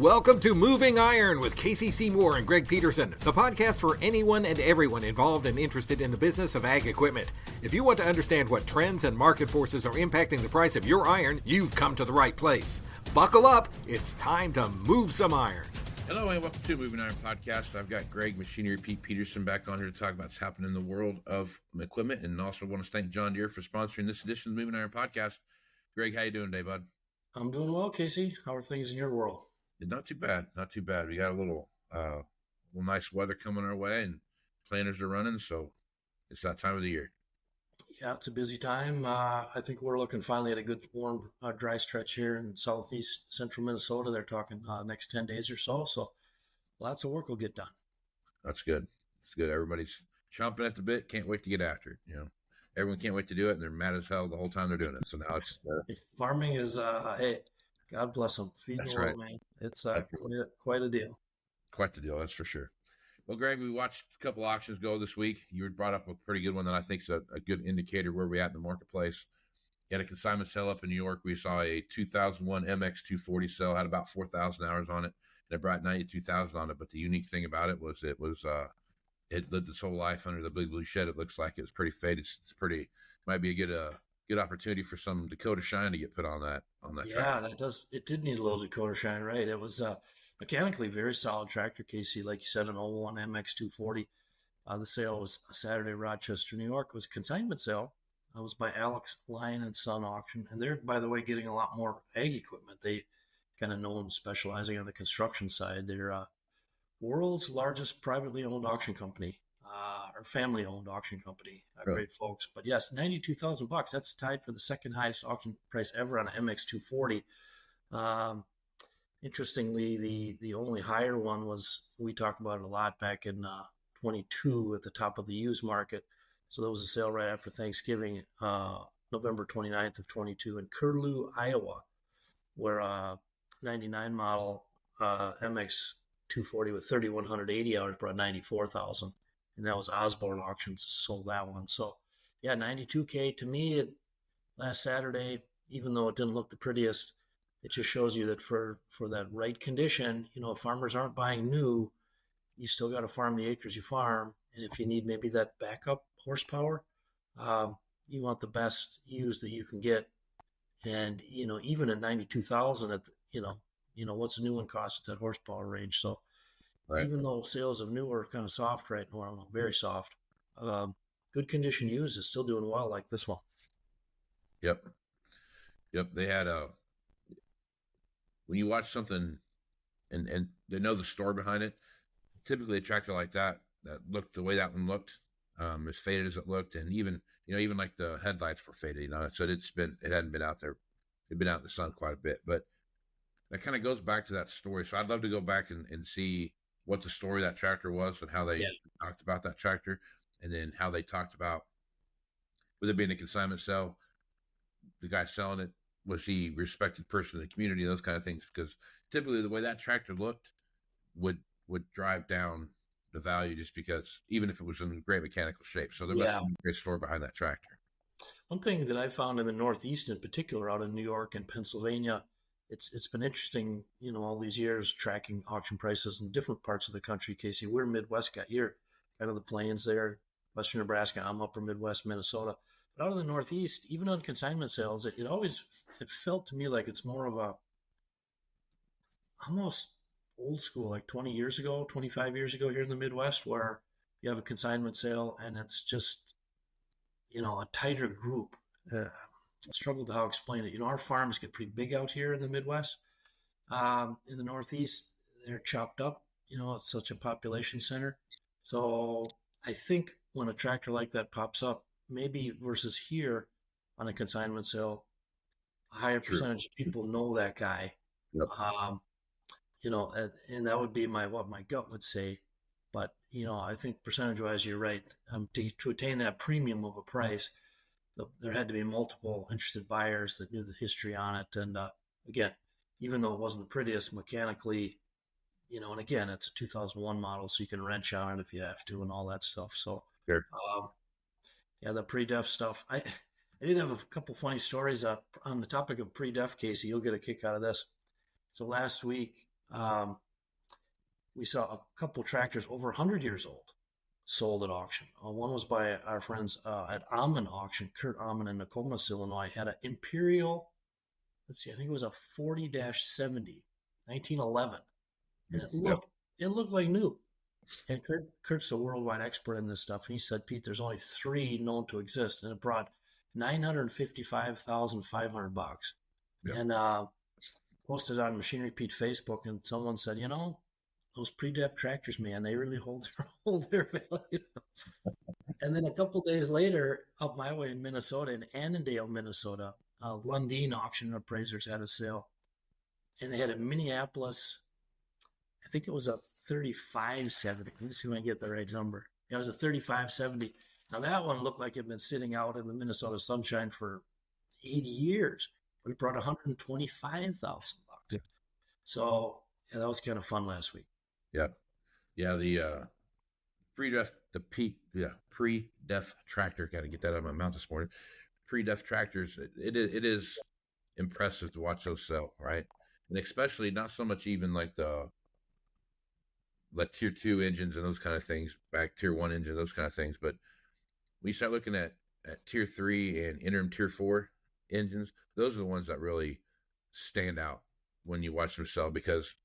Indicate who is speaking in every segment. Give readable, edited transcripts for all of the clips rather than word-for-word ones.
Speaker 1: Welcome to Moving Iron with Casey Seymour and Greg Peterson, the podcast for anyone and everyone involved and interested in the business of ag equipment. If you want to understand what trends and market forces are impacting the price of your iron, you've come to the right place. Buckle up, it's time to move some iron.
Speaker 2: Hello and welcome to Moving Iron Podcast. I've got Greg Machinery Pete Peterson back on here to talk about what's happening in the world of equipment, and also want to thank John Deere for sponsoring this edition of the Moving Iron Podcast. Greg, how you doing today, bud?
Speaker 3: I'm doing well, Casey. How are things in your world?
Speaker 2: Not too bad. Not too bad. We got a little nice weather coming our way, and planters are running, so it's that time of the year.
Speaker 3: Yeah, it's a busy time. I think we're looking finally at a good, warm, dry stretch here in southeast central Minnesota. They're talking next 10 days or so. So lots of work will get done.
Speaker 2: That's good. It's good. Everybody's chomping at the bit. Can't wait to get after it. You know, everyone can't wait to do it, and they're mad as hell the whole time they're doing it. So now it's
Speaker 3: farming is hey, God bless them. Feeding the world, man. It's quite a deal.
Speaker 2: Quite the deal, that's for sure. Well, Greg, we watched a couple auctions go this week. You brought up a pretty good one that I think is a good indicator where we're at in the marketplace. You had a consignment sale up in New York. We saw a 2001 MX240 sale, had about 4,000 hours on it, and it brought 92,000 on it. But the unique thing about it was it lived its whole life under the big blue shed. It looks like it was pretty faded. It's pretty, might be a good opportunity for some Dakota Shine to get put on that.
Speaker 3: Yeah, it did need a little Dakota Shine, right? It was mechanically very solid tractor, Casey. Like you said, an 01 MX240. The sale was Saturday, Rochester, New York. It was a consignment sale. It was by Alex Lyon and Son Auction. And they're, by the way, getting a lot more ag equipment. They kind of known specializing on the construction side. They're world's largest privately owned auction company, or family-owned auction company.
Speaker 2: Really?
Speaker 3: Great folks. But yes, $92,000. That's tied for the second highest auction price ever on an MX240. Interestingly, the only higher one was, we talked about it a lot back in 22 at the top of the used market. So there was a sale right after Thanksgiving, November 29th of 22 in Curlew, Iowa, where 99 model MX240 with 3,180 hours brought 94,000. And that was Osborne Auctions sold that one. So yeah, 92K to me last Saturday, even though it didn't look the prettiest, it just shows you that for that right condition, you know, if farmers aren't buying new, you still got to farm the acres you farm. And if you need maybe that backup horsepower, you want the best used that you can get. And, you know, even at 92,000, you know, what's a new one cost at that horsepower range? So right. Even though sales of new are kind of soft right now, very soft, good condition used is still doing well like this one.
Speaker 2: Yep. They had when you watch something and they know the story behind it, typically a tractor like that looked the way that one looked, as faded as it looked, and even like the headlights were faded, so it hadn't been out there. It'd been out in the sun quite a bit, but that kind of goes back to that story. So I'd love to go back and see what the story of that tractor was and how they talked about that tractor, and then how they talked about, with it being a consignment sale, the guy selling it, was he a respected person in the community, those kind of things, because typically the way that tractor looked would drive down the value, just because, even if it was in great mechanical shape. So there must be a great story behind that tractor.
Speaker 3: One thing that I found in the Northeast in particular, out in New York and Pennsylvania, it's been interesting, all these years tracking auction prices in different parts of the country, Casey. We're Midwest guy. You're kind of the plains there, Western Nebraska. I'm upper Midwest Minnesota. But out in the Northeast, even on consignment sales, it felt to me like it's more of a almost old school, like 20 years ago, 25 years ago here in the Midwest, where you have a consignment sale and it's just, a tighter group. I struggled to how to explain it. Our farms get pretty big out here in the Midwest. In the Northeast, they're chopped up. It's such a population center. So I think when a tractor like that pops up, maybe versus here on a consignment sale, a higher percentage of people know that guy.
Speaker 2: Yep.
Speaker 3: And that would be what my gut would say. But, I think percentage-wise, you're right. To attain that premium of a price, there had to be multiple interested buyers that knew the history on it. And again, even though it wasn't the prettiest mechanically, and again, it's a 2001 model, so you can wrench on it if you have to and all that stuff. So,
Speaker 2: sure.
Speaker 3: The pre-def stuff. I did have a couple funny stories on the topic of pre-def, Casey. You'll get a kick out of this. So last week, We saw a couple tractors over 100 years old sold at auction. One was by our friends at Amman Auction. Kurt Amman in Nokomis, Illinois, had an Imperial, let's see, I think it was a 40-70, 1911. And it looked like new. And Kurt's a worldwide expert in this stuff. And he said, Pete, there's only 3 known to exist. And it brought $955,500. Yep. And posted on Machinery Pete Facebook. And someone said, those pre-dev tractors, man, they really hold their value. And then a couple days later, up my way in Minnesota, in Annandale, Minnesota, Lundin Auction Appraisers had a sale. And they had a Minneapolis, I think it was a 3570. Let me see if I can get the right number. It was a 3570. Now that one looked like it had been sitting out in the Minnesota sunshine for 80 years, but it brought $125,000. Yeah. So that was kind of fun last week.
Speaker 2: Yeah. The pre-def tractor. Got to get that out of my mouth this morning. Pre-def tractors. It is impressive to watch those sell, right? And especially not so much even like tier 2 engines and those kind of things, back tier 1 engines, those kind of things. But when you start looking at tier 3 and interim tier 4 engines, those are the ones that really stand out when you watch them sell, because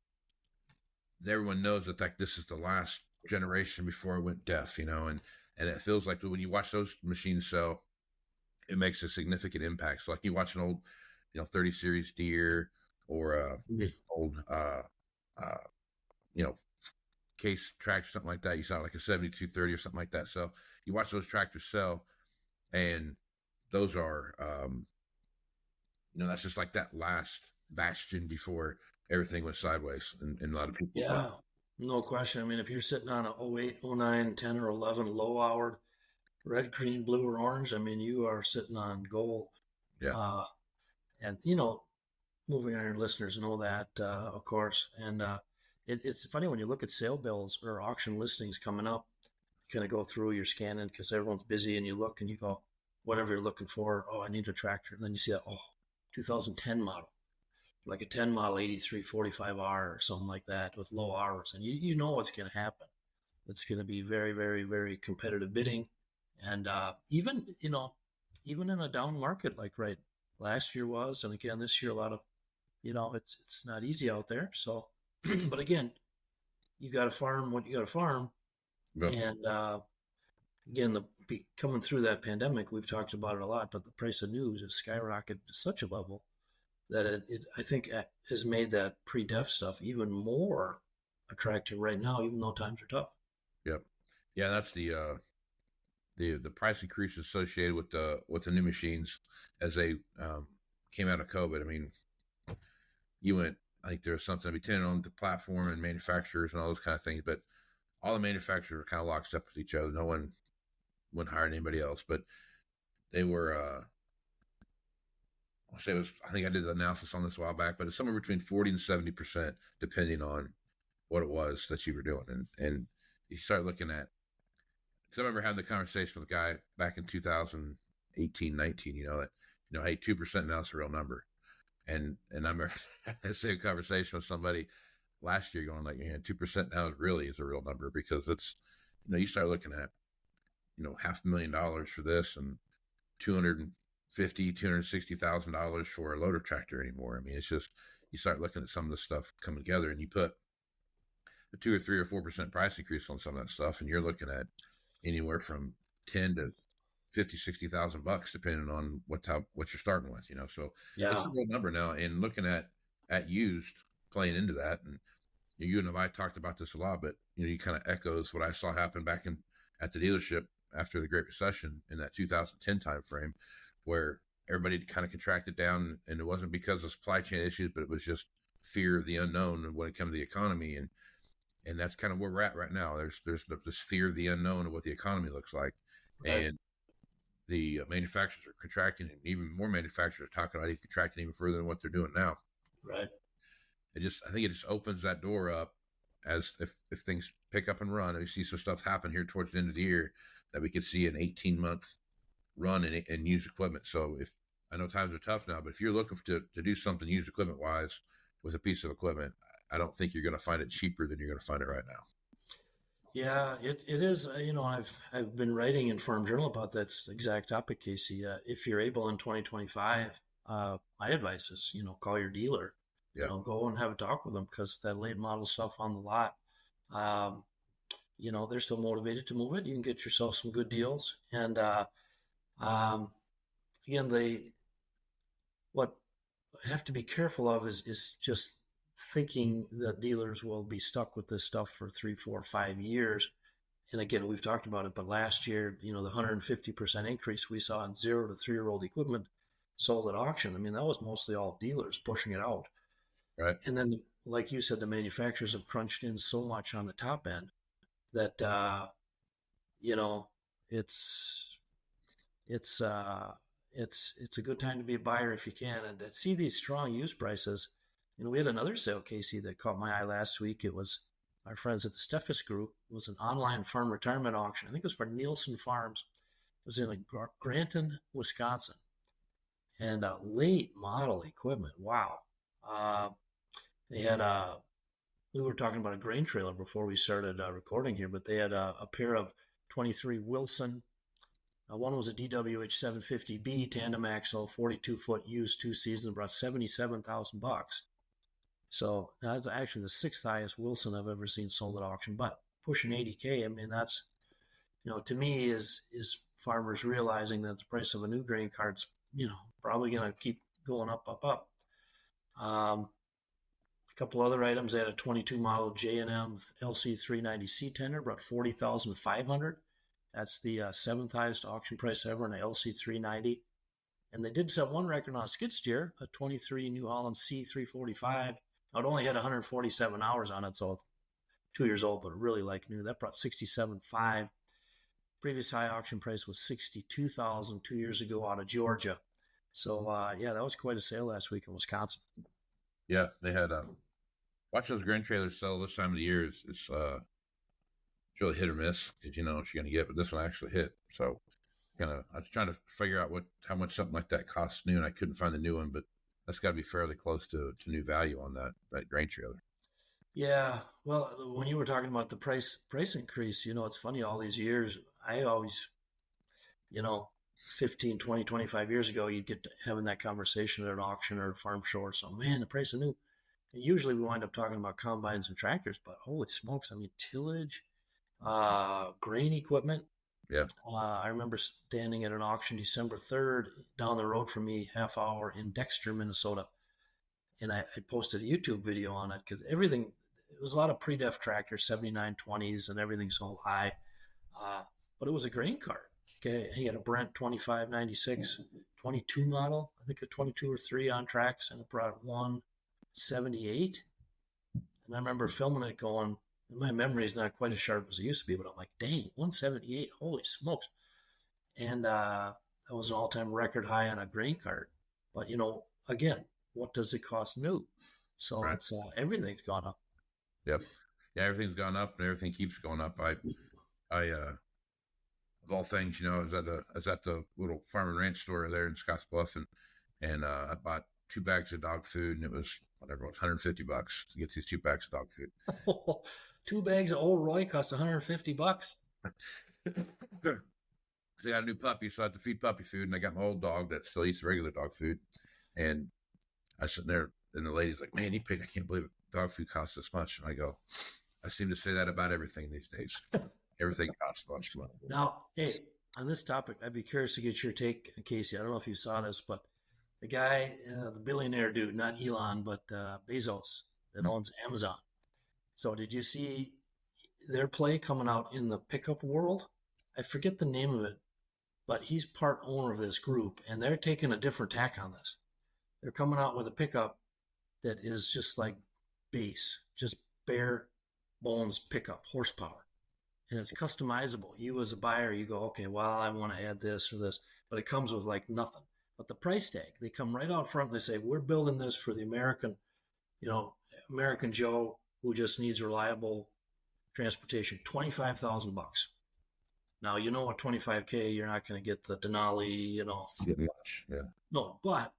Speaker 2: everyone knows that this is the last generation before it went DEF, and it feels like when you watch those machines sell, it makes a significant impact. So like you watch an old, 30 series Deere or old, case tractor, something like that. You saw like a 7230 or something like that. So you watch those tractors sell, and those are, that's just like that last bastion before everything went sideways. And a lot of people.
Speaker 3: Yeah, no question. I mean, if you're sitting on a 08, 09, 10 or 11 low hour, red, green, blue, or orange, I mean, you are sitting on gold.
Speaker 2: Yeah.
Speaker 3: And, moving iron listeners know that, of course. And, it's funny when you look at sale bills or auction listings coming up, you kind of go through, you're scanning because everyone's busy, and you look and you go, whatever you're looking for, I need a tractor. And then you see that, 2010 model, like a 10 model 8345R or something like that with low hours. And you know what's going to happen. It's going to be very, very, very competitive bidding. And even in a down market like right last year was, and again, this year, a lot of, it's not easy out there. So, but again, you got to farm what you got to farm. Yeah. And again, coming through that pandemic, we've talked about it a lot, but the price of news has skyrocketed to such a level that it I think has made that pre-def stuff even more attractive right now, even though times are tough.
Speaker 2: Yep. Yeah, that's the price increase associated with the new machines as they came out of COVID. I mean, I think there was something depending on the platform and manufacturers and all those kind of things, but all the manufacturers were kind of locked up with each other. No one wouldn't hire anybody else, but they were, I think I did the analysis on this a while back, but it's somewhere between 40 and 70%, depending on what it was that you were doing. And you start looking at, because I remember having the conversation with a guy back in 2018, 19, hey, 2% now is a real number. And I remember the same conversation with somebody last year going like, 2% now really is a real number, because it's, you start looking at, $500,000 for this and $260,000 for a loader tractor anymore. I mean, it's just, you start looking at some of the stuff coming together, and you put a 2 or 3 or 4% price increase on some of that stuff, and you're looking at anywhere from 10 to 50, 60,000 bucks, depending on what you're starting with, so yeah. It's a real number now. And looking at used playing into that, and you and I talked about this a lot, but you kind of echoes what I saw happen back at the dealership after the Great Recession in that 2010 timeframe, where everybody kind of contracted down, and it wasn't because of supply chain issues, but it was just fear of the unknown when it comes to the economy. And that's kind of where we're at right now. There's this fear of the unknown of what the economy looks like. Right. And the manufacturers are contracting, and even more manufacturers are talking about even contracting even further than what they're doing now.
Speaker 3: Right.
Speaker 2: I think it just opens that door up, as if things pick up and run, and we see some stuff happen here towards the end of the year, that we could see an 18-month run in used equipment. So if I know times are tough now, but if you're looking to do something used equipment wise with a piece of equipment, I don't think you're going to find it cheaper than you're going to find it right now.
Speaker 3: Yeah, it is. I've been writing in Farm Journal about that exact topic, Casey. If you're able in 2025, my advice is call your dealer.
Speaker 2: Yeah.
Speaker 3: Go and have a talk with them, because that late model stuff on the lot, they're still motivated to move it. You can get yourself some good deals, and again, what I have to be careful of is just thinking that dealers will be stuck with this stuff for 3, 4, 5 years. And again, we've talked about it, but last year, the 150% increase we saw in 0 to 3-year-old equipment sold at auction. I mean, that was mostly all dealers pushing it out.
Speaker 2: Right.
Speaker 3: And then, like you said, the manufacturers have crunched in so much on the top end that, it's a good time to be a buyer if you can, and to see these strong used prices. We had another sale, Casey, that caught my eye last week. It was our friends at the Steffes Group. It was an online farm retirement auction. I think it was for Nielsen Farms. It was in Granton, Wisconsin, and late model equipment. Wow. They had we were talking about a grain trailer before we started recording here, but they had a pair of 23 Wilson. One was a DWH 750B tandem axle, 42-foot used, 2 seasons, brought $77,000. So that's actually the 6th highest Wilson I've ever seen sold at auction, but pushing 80K. I mean, that's, to me is farmers realizing that the price of a new grain cart's, probably going to keep going up. A couple other items. They had a 22 model J&M LC390C tender, brought $40,500. That's the 7th highest auction price ever in an LC390. And they did set one record on a skid steer, a 23 New Holland C345. Now, it only had 147 hours on it, so 2 years old, but really like new. That brought $67,500. Previous high auction price was $62,000 2 years ago out of Georgia. So, that was quite a sale last week in Wisconsin.
Speaker 2: Yeah, they had watch those grain trailers sell this time of the year. It's really hit or miss, because you know what you're going to get, but this one actually hit. So I was trying to figure out how much something like that costs new, and I couldn't find the new one, but that's got to be fairly close to new value on that grain trailer.
Speaker 3: Yeah, well, when you were talking about the price increase, it's funny, all these years, I always, 15, 20, 25 years ago, you'd get to having that conversation at an auction or a farm show or something. Man, the price of new. And usually we wind up talking about combines and tractors, but holy smokes, I mean, tillage, grain equipment.
Speaker 2: Yeah.
Speaker 3: I remember standing at an auction December 3rd down the road from me, half hour, in Dexter, Minnesota. And I posted a YouTube video on it, because everything, it was a lot of pre-def tractors, 7920s, and everything so high. But it was a grain cart. Okay. He had a Brent 2596 22 model, I think a 22 or 3 on tracks, and it brought 178. And I remember filming it going, my memory is not quite as sharp as it used to be, but I'm like, dang, 178, holy smokes. And that was an all-time record high on a grain cart. But, again, what does it cost new? So right. It's everything's gone up.
Speaker 2: Yep. Yeah, everything's gone up, and everything keeps going up. I of all things, I was at the little farm and ranch store there in Scottsbluff, and I bought 2 bags of dog food, and it was $150 to get these 2 bags of dog food.
Speaker 3: 2 bags of Old Roy cost $150.
Speaker 2: Sure. I got a new puppy, so I had to feed puppy food, and I got my old dog that still eats regular dog food. And I was sitting there, and the lady's like, "Man, I can't believe it. Dog food costs this much." And I go, "I seem to say that about everything these days. Everything costs much money."
Speaker 3: Now, hey, on this topic, I'd be curious to get your take, Casey. I don't know if you saw this, but the guy, the billionaire dude, not Elon, but Bezos, that owns Amazon. So did you see their play coming out in the pickup world? I forget the name of it, but he's part owner of this group, and they're taking a different tack on this. They're coming out with a pickup that is just like base, just bare bones pickup, horsepower. And it's customizable. You as a buyer, you go, okay, well, I want to add this or this, but it comes with like nothing. But the price tag, they come right out front and they say, we're building this for the American Joe who just needs reliable transportation, $25,000. Now, at 25K, you're not going to get the Denali,
Speaker 2: Get much, yeah.
Speaker 3: No, but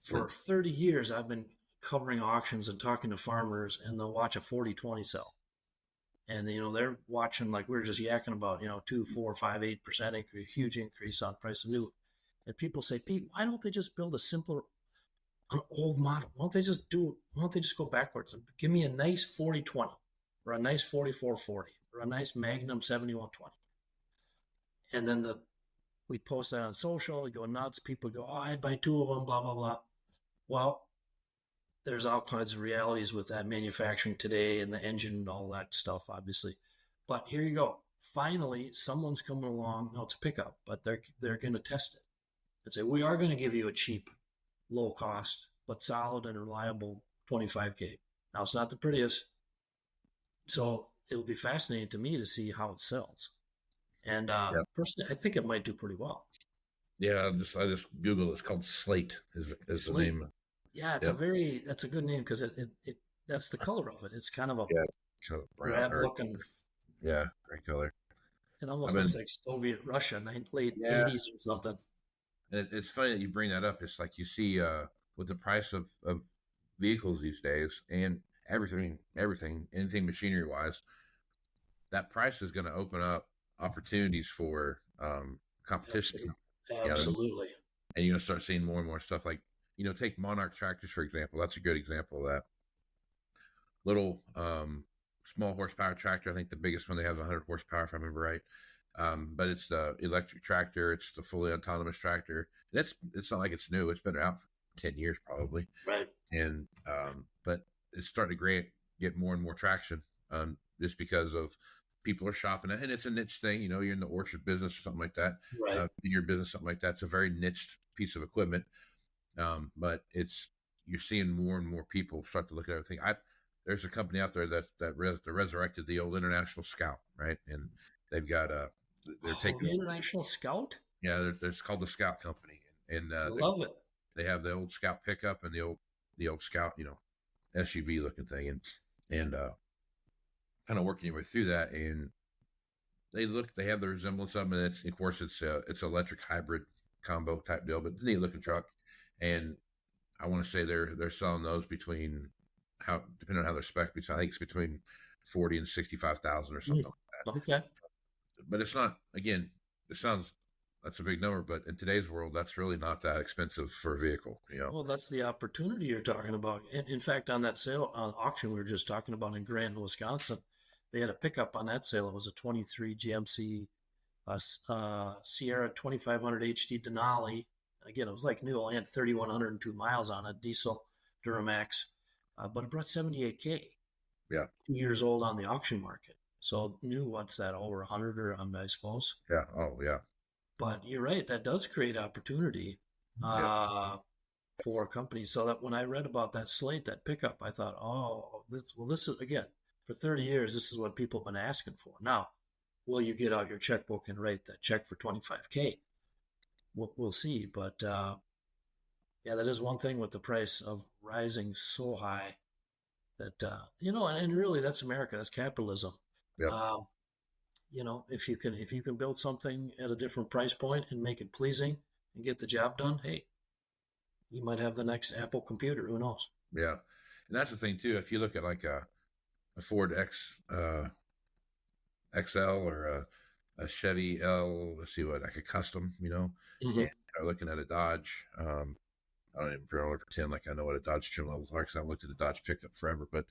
Speaker 3: for 30 years, I've been covering auctions and talking to farmers, and they'll watch a 40-20 sell. And, they're watching, like we were just yakking about, 2, 4, 5, 8% increase, huge increase on price of new. And people say, Pete, why don't they just build a simpler, an old model? Why don't they just go backwards and give me a nice 40-20 or a nice 44-40 or a nice Magnum 7120? And then we post that on social, we go nuts. People go, oh, I'd buy 2 of them, blah, blah, blah. Well, there's all kinds of realities with that manufacturing today and the engine and all that stuff, obviously. But here you go. Finally, someone's coming along. No, it's a pickup, but they're going to test it and say, we are going to give you a cheap, low cost, but solid and reliable 25K. Now, it's not the prettiest. So it'll be fascinating to me to see how it sells. And personally, I think it might do pretty well.
Speaker 2: Yeah, I just Googled it. It's called Slate is the name.
Speaker 3: Yeah, that's a good name because it that's the color of it. It's kind of a
Speaker 2: kind of brown
Speaker 3: looking.
Speaker 2: Yeah, great color.
Speaker 3: It almost looks like Soviet Russia, late 80s or something.
Speaker 2: And it's funny that you bring that up. It's like you see with the price of vehicles these days and everything, anything machinery wise, that price is going to open up opportunities for competition.
Speaker 3: Absolutely.
Speaker 2: And you're going to start seeing more and more stuff like, take Monarch tractors, for example. That's a good example of that. Little small horsepower tractor. I think the biggest one they have is 100 horsepower, if I remember right. But it's the electric tractor. It's the fully autonomous tractor. And it's not like it's new. It's been out for 10 years probably.
Speaker 3: Right.
Speaker 2: And but it's starting to get more and more traction just because of people are shopping it. And it's a niche thing. You're in the orchard business or something like that.
Speaker 3: Right.
Speaker 2: In your business, something like that. It's a very niche piece of equipment. But you're seeing more and more people start to look at everything. There's a company out there that resurrected the old International Scout, right? And they've got they're taking
Speaker 3: the International Scout.
Speaker 2: Yeah, it's called the Scout Company, and
Speaker 3: I love it.
Speaker 2: They have the old Scout pickup and the old Scout, SUV looking thing, and kind of working your way through that, and they have the resemblance of them, and of course it's electric hybrid combo type deal, but it's a neat looking truck. And I want to say they're selling those depending on how they're spec, I think it's between 40 and 65,000 or something like that.
Speaker 3: Okay.
Speaker 2: But it's not, again, that's a big number, but in today's world, that's really not that expensive for a vehicle.
Speaker 3: Well, that's the opportunity you're talking about. In fact, on that sale auction we were just talking about in Grandin, Wisconsin, they had a pickup on that sale. It was a 23 GMC Sierra 2500 HD Denali. Again, it was like new. I had 3,102 miles on it, diesel Duramax, but it brought 78K.
Speaker 2: Yeah.
Speaker 3: 2 years old on the auction market. So new, what's that, over 100 or I suppose?
Speaker 2: Yeah. Oh, yeah. But
Speaker 3: you're right. That does create opportunity for companies. So that when I read about that Slate, that pickup, I thought, this is, again, for 30 years, this is what people have been asking for. Now, will you get out your checkbook and write that check for 25K? We'll see. But that is one thing with the price of rising so high that, and really that's America, that's capitalism.
Speaker 2: Yeah.
Speaker 3: If you can build something at a different price point and make it pleasing and get the job done, hey, you might have the next Apple computer. Who knows?
Speaker 2: Yeah. And that's the thing too. If you look at like a Ford XL or a Chevy L, let's see like a custom,
Speaker 3: Mm-hmm.
Speaker 2: And looking at a Dodge, I don't even pretend like I know what a Dodge trim levels are because I haven't looked at a Dodge pickup forever, but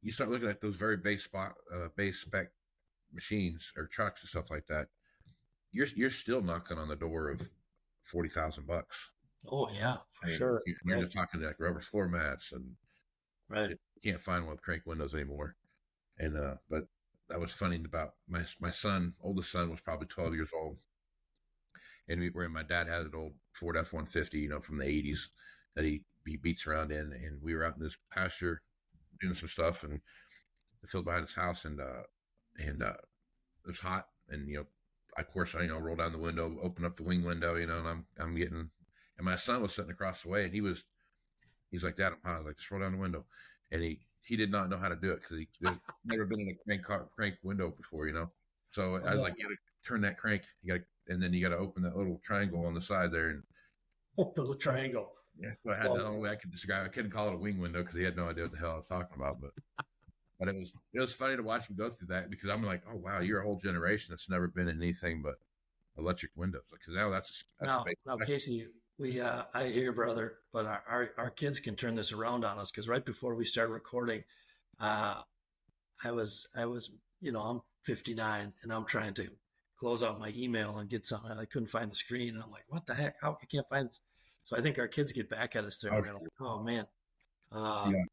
Speaker 2: you start looking at those very base spec machines or trucks and stuff like that, you're still knocking on the door of $40,000.
Speaker 3: Oh yeah, for sure.
Speaker 2: You're just talking like rubber floor mats and
Speaker 3: right.
Speaker 2: You can't find one with crank windows anymore. And but that was funny about my son, oldest son was probably 12 years old, and my dad had an old Ford F-150, from the 80s that he beats around in, and we were out in this pasture doing some stuff and the field behind his house, and it was hot, and of course I roll down the window, open up the wing window, and I'm getting, and my son was sitting across the way, and he's like, Dad, I'm hot. I was like, just roll down the window, and he did not know how to do it because he's never been in a crank window before, So I was like, you got to turn that crank, and then you got to open that little triangle on the side there, and
Speaker 3: open the triangle.
Speaker 2: Yeah, so I had the only way I could describe. I couldn't call it a wing window because he had no idea what the hell I was talking about. But it was funny to watch him go through that because I'm like, oh wow, you're a whole generation that's never been in anything but electric windows. Because now that's
Speaker 3: Now,
Speaker 2: basic.
Speaker 3: now, Casey, I hear your brother, but our kids can turn this around on us because right before we start recording, uh, I was, I'm 59 and I'm trying to close out my email and get something. I couldn't find the screen. And I'm like, what the heck? How I can't find this? So I think our kids get back at us there and they're like, oh man. Uh,
Speaker 2: Yeah,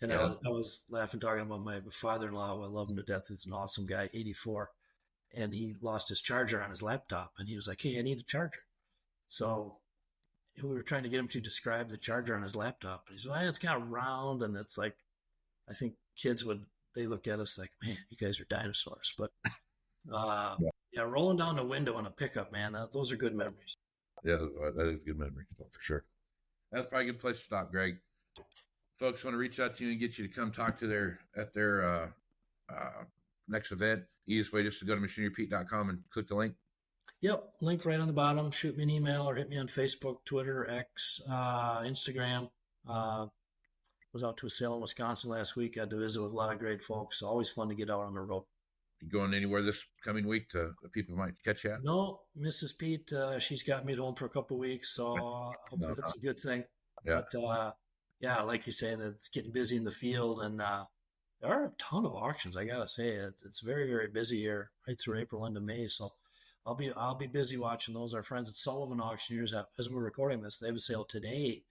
Speaker 3: and
Speaker 2: yeah,
Speaker 3: I was laughing, talking about my father-in-law, who I love him to death. He's an awesome guy, 84. And he lost his charger on his laptop. And he was like, hey, I need a charger. So we were trying to get him to describe the charger on his laptop. And he's like, well, it's kind of round. And it's like, I think kids they look at us like, man, you guys are dinosaurs. But
Speaker 2: yeah.
Speaker 3: yeah, rolling down the window on a pickup, man, those are good memories.
Speaker 2: Yeah, that is a good memory for sure. That's probably a good place to stop, Greg. Folks want to reach out to you and get you to come talk to their next event. Easiest way just to go to machinerypete.com and click the link.
Speaker 3: Yep, link right on the bottom. Shoot me an email or hit me on Facebook, Twitter, X, Instagram. Was out to Salem, Wisconsin last week. Got to visit with a lot of great folks. Always fun to get out on the road.
Speaker 2: You going anywhere this coming week to people might catch you at?
Speaker 3: No, Mrs. Pete, she's got me at home for a couple of weeks, so hopefully that's a good thing.
Speaker 2: Yeah.
Speaker 3: But yeah, like you're saying, it's getting busy in the field, and there are a ton of auctions. I gotta say, it's very, very busy here, right through April into May. So I'll be busy watching those. Our friends at Sullivan Auctioneers, as we're recording this, they have a sale today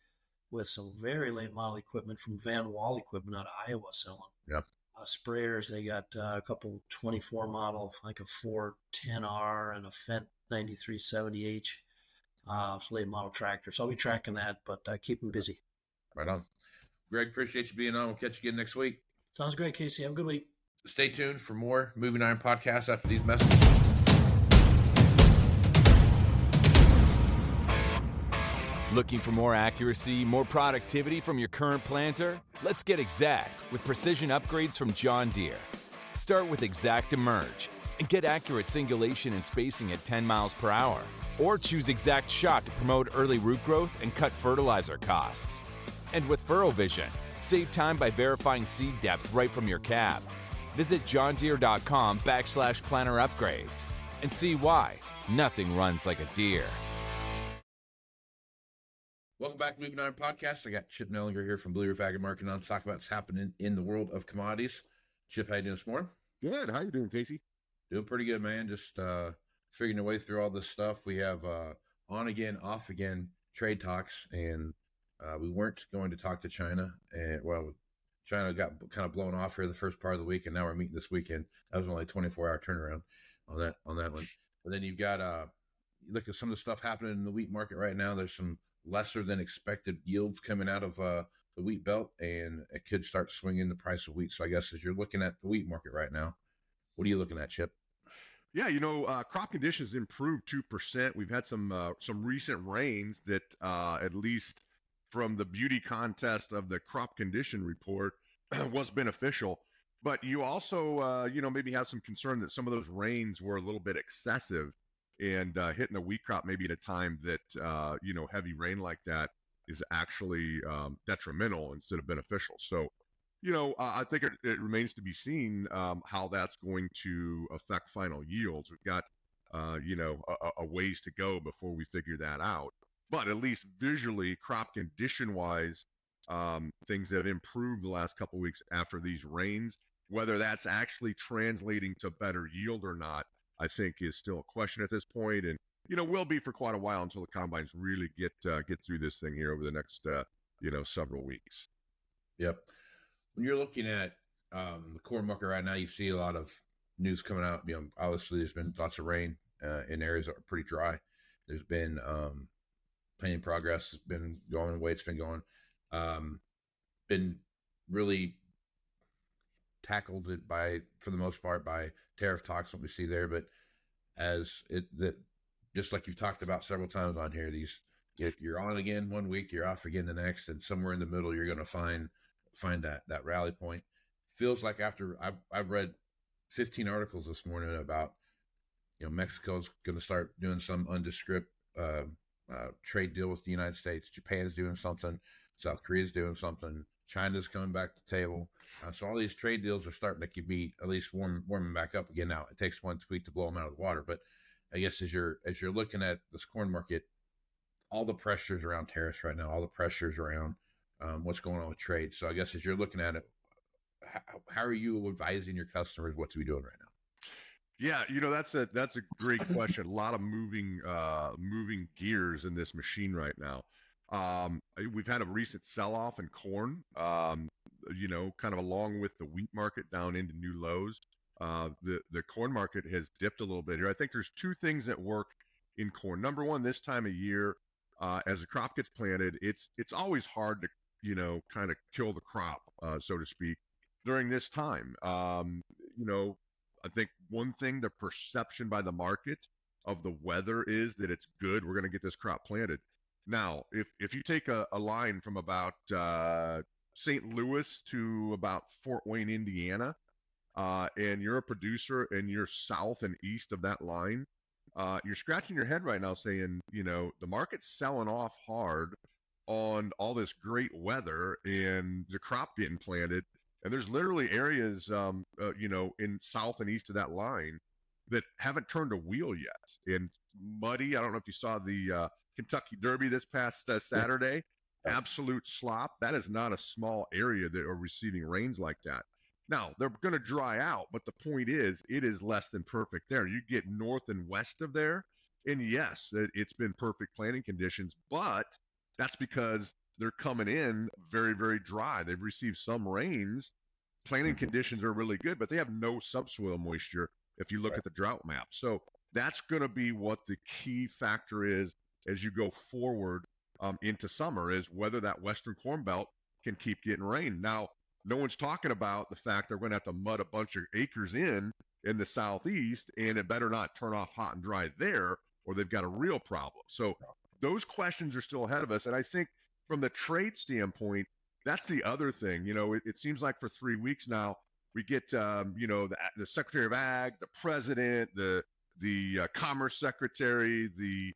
Speaker 3: with some very late model equipment from Van Wall Equipment out of Iowa selling.
Speaker 2: Yeah.
Speaker 3: Sprayers. They got a couple 24 model, like a Ford 10R and a Fendt 9370H. Late model tractor. So I'll be tracking that, but keep them busy.
Speaker 2: Right on. Greg, appreciate you being on. We'll catch you again next week.
Speaker 3: Sounds great, Casey. Have a good week.
Speaker 2: Stay tuned for more Moving Iron podcasts after these messages.
Speaker 4: Looking for more accuracy, more productivity from your current planter? Let's get exact with precision upgrades from John Deere. Start with Exact Emerge and get accurate singulation and spacing at 10 miles per hour. Or choose Exact Shot to promote early root growth and cut fertilizer costs. And with Furrow Vision, save time by verifying seed depth right from your cab. Visit johndeere.com/planner upgrades and see why nothing runs like a deer.
Speaker 2: Welcome back to Moving Iron Podcast. I got Chip Nellinger here from Blue Reef Ag Marketing on to talk about what's happening in the world of commodities. Chip, how you doing this morning?
Speaker 5: Good. How you doing, Casey?
Speaker 2: Doing pretty good, man. Just figuring our way through all this stuff. We have on again, off again trade talks, and we weren't going to talk to China. And well, China got kind of blown off here the first part of the week, and now we're meeting this weekend. That was only a 24-hour turnaround on that one. But then you've got you look at some of the stuff happening in the wheat market right now. There's some lesser than expected yields coming out of the wheat belt, and it could start swinging the price of wheat. So I guess as you're looking at the wheat market right now, what are you looking at, Chip?
Speaker 5: Yeah, crop conditions improved 2%. We've had some recent rains that at least from the beauty contest of the crop condition report was beneficial. But you also, maybe have some concern that some of those rains were a little bit excessive and hitting the wheat crop maybe at a time that, heavy rain like that is actually detrimental instead of beneficial. So, I think it remains to be seen how that's going to affect final yields. We've got, a ways to go before we figure that out. But at least visually, crop condition-wise, things have improved the last couple of weeks after these rains. Whether that's actually translating to better yield or not, I think is still a question at this point, and will be for quite a while until the combines really get through this thing here over the next several weeks.
Speaker 2: Yep. When you're looking at the corn market right now, you see a lot of news coming out. Obviously there's been lots of rain in areas that are pretty dry. There's been planting progress has been going the way it's been going. Been really tackled it for the most part by tariff talks, what we see there. But just like you've talked about several times on here, you're on again one week, you're off again the next, and somewhere in the middle you're going to find that rally point. Feels like after I've read 15 articles this morning about Mexico's going to start doing some undescript trade deal with the United States. Japan's doing something. South Korea's doing something. China's coming back to the table. So all these trade deals are starting to be at least warming back up again. Now it takes one tweet to blow them out of the water, but I guess as you're looking at this corn market, all the pressures around tariffs right now, all the pressures around what's going on with trade. So I guess as you're looking at it, how are you advising your customers what to be doing right now?
Speaker 5: Yeah, that's a great question. A lot of moving gears in this machine right now. We've had a recent sell-off in corn, kind of along with the wheat market down into new lows. The corn market has dipped a little bit here. I think there's two things at work in corn. Number one, this time of year, as the crop gets planted, it's always hard to, kind of kill the crop, so to speak, during this time. I think one thing, the perception by the market of the weather is that it's good. We're going to get this crop planted. Now, if you take a line from about St. Louis to about Fort Wayne, Indiana, and you're a producer and you're south and east of that line, you're scratching your head right now saying, the market's selling off hard on all this great weather and the crop getting planted. And there's literally areas, in south and east of that line that haven't turned a wheel yet. And muddy, I don't know if you saw the Kentucky Derby this past Saturday. Absolute slop. That is not a small area that are receiving rains like that. Now, they're going to dry out, but the point is, it is less than perfect there. You get north and west of there, and yes, it's been perfect planting conditions, but that's because they're coming in very, very dry. They've received some rains. Planting conditions are really good, but they have no subsoil moisture if you look at the drought map. So that's going to be what the key factor is as you go forward into summer, is whether that Western Corn Belt can keep getting rain. Now, no one's talking about the fact they're going to have to mud a bunch of acres in the southeast, and it better not turn off hot and dry there, or they've got a real problem. So those questions are still ahead of us. And I think from the trade standpoint, that's the other thing. It seems like for 3 weeks now, we get, the Secretary of Ag, the President, the Commerce Secretary, the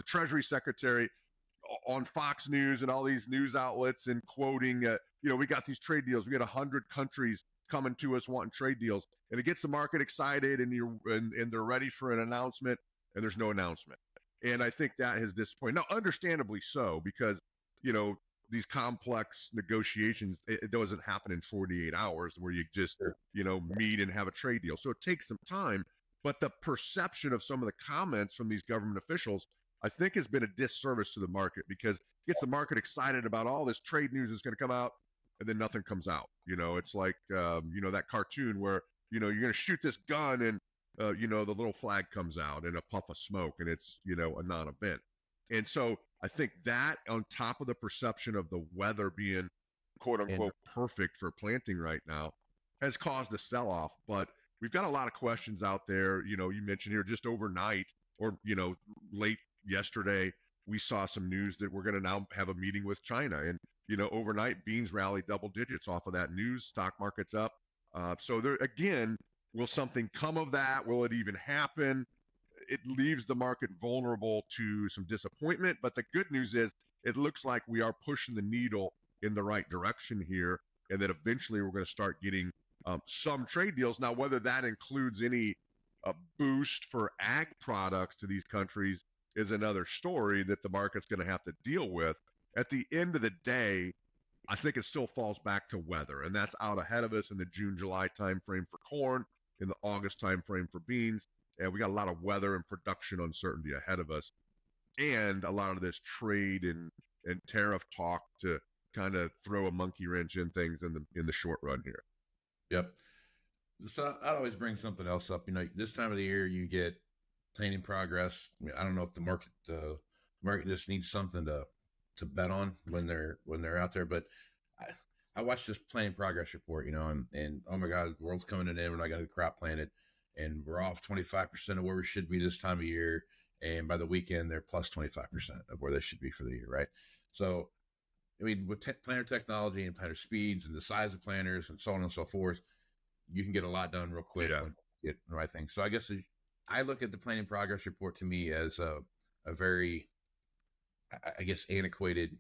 Speaker 5: Treasury Secretary on Fox News and all these news outlets and quoting, we got these trade deals. We got 100 countries coming to us wanting trade deals, and it gets the market excited, and they're ready for an announcement, and there's no announcement. And I think that has disappointed. Now, understandably so, because, these complex negotiations, it doesn't happen in 48 hours where you just, meet and have a trade deal. So it takes some time. But the perception of some of the comments from these government officials, I think, has been a disservice to the market, because it gets the market excited about all this trade news that's going to come out, and then nothing comes out. It's like, that cartoon where, you're going to shoot this gun and, the little flag comes out in a puff of smoke, and it's, a non-event. And so I think that, on top of the perception of the weather being, quote unquote, perfect for planting right now, has caused a sell-off. But we've got a lot of questions out there. You mentioned here just overnight, or, late yesterday, we saw some news that we're going to now have a meeting with China. And, overnight, beans rallied double digits off of that news. Stock market's up. So there, again, will something come of that? Will it even happen? It leaves the market vulnerable to some disappointment. But the good news is, it looks like we are pushing the needle in the right direction here, and that eventually we're going to start getting some trade deals. Now, whether that includes any boost for ag products to these countries is another story that the market's going to have to deal with. At the end of the day, I think it still falls back to weather, and that's out ahead of us in the June-July timeframe for corn, in the August timeframe for beans. And we got a lot of weather and production uncertainty ahead of us, and a lot of this trade and tariff talk to kind of throw a monkey wrench in things in the short run here.
Speaker 2: Yep. So I'd always bring something else up. This time of the year, you get planting progress. I don't know if the market just needs something to bet on when they're out there, but I watched this planting progress report, and oh my God, the world's coming in when I got the crop planted, and we're off 25% of where we should be this time of year. And by the weekend, they're plus 25% of where they should be for the year, right? So, with planter technology and planter speeds and the size of planters and so on and so forth, you can get a lot done real quick when you get the right thing. So I guess I look at the planting progress report, to me, as a very, I guess, antiquated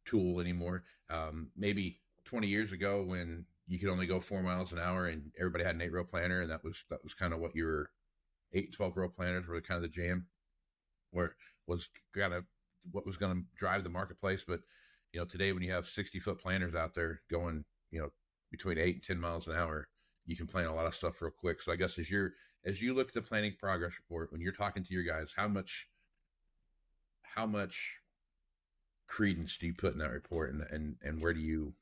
Speaker 2: tool anymore. Maybe 20 years ago when you could only go 4 miles an hour and everybody had an 8-row planter, and that was kind of what your 8 12-row planters were kind of the jam, where was kind of what was going to drive the marketplace. But today when you have 60-foot planters out there going between 8 and 10 miles an hour, you can plant a lot of stuff real quick. So I guess as you look at the planting progress report, when you're talking to your guys, how much credence do you put in that report, and where do you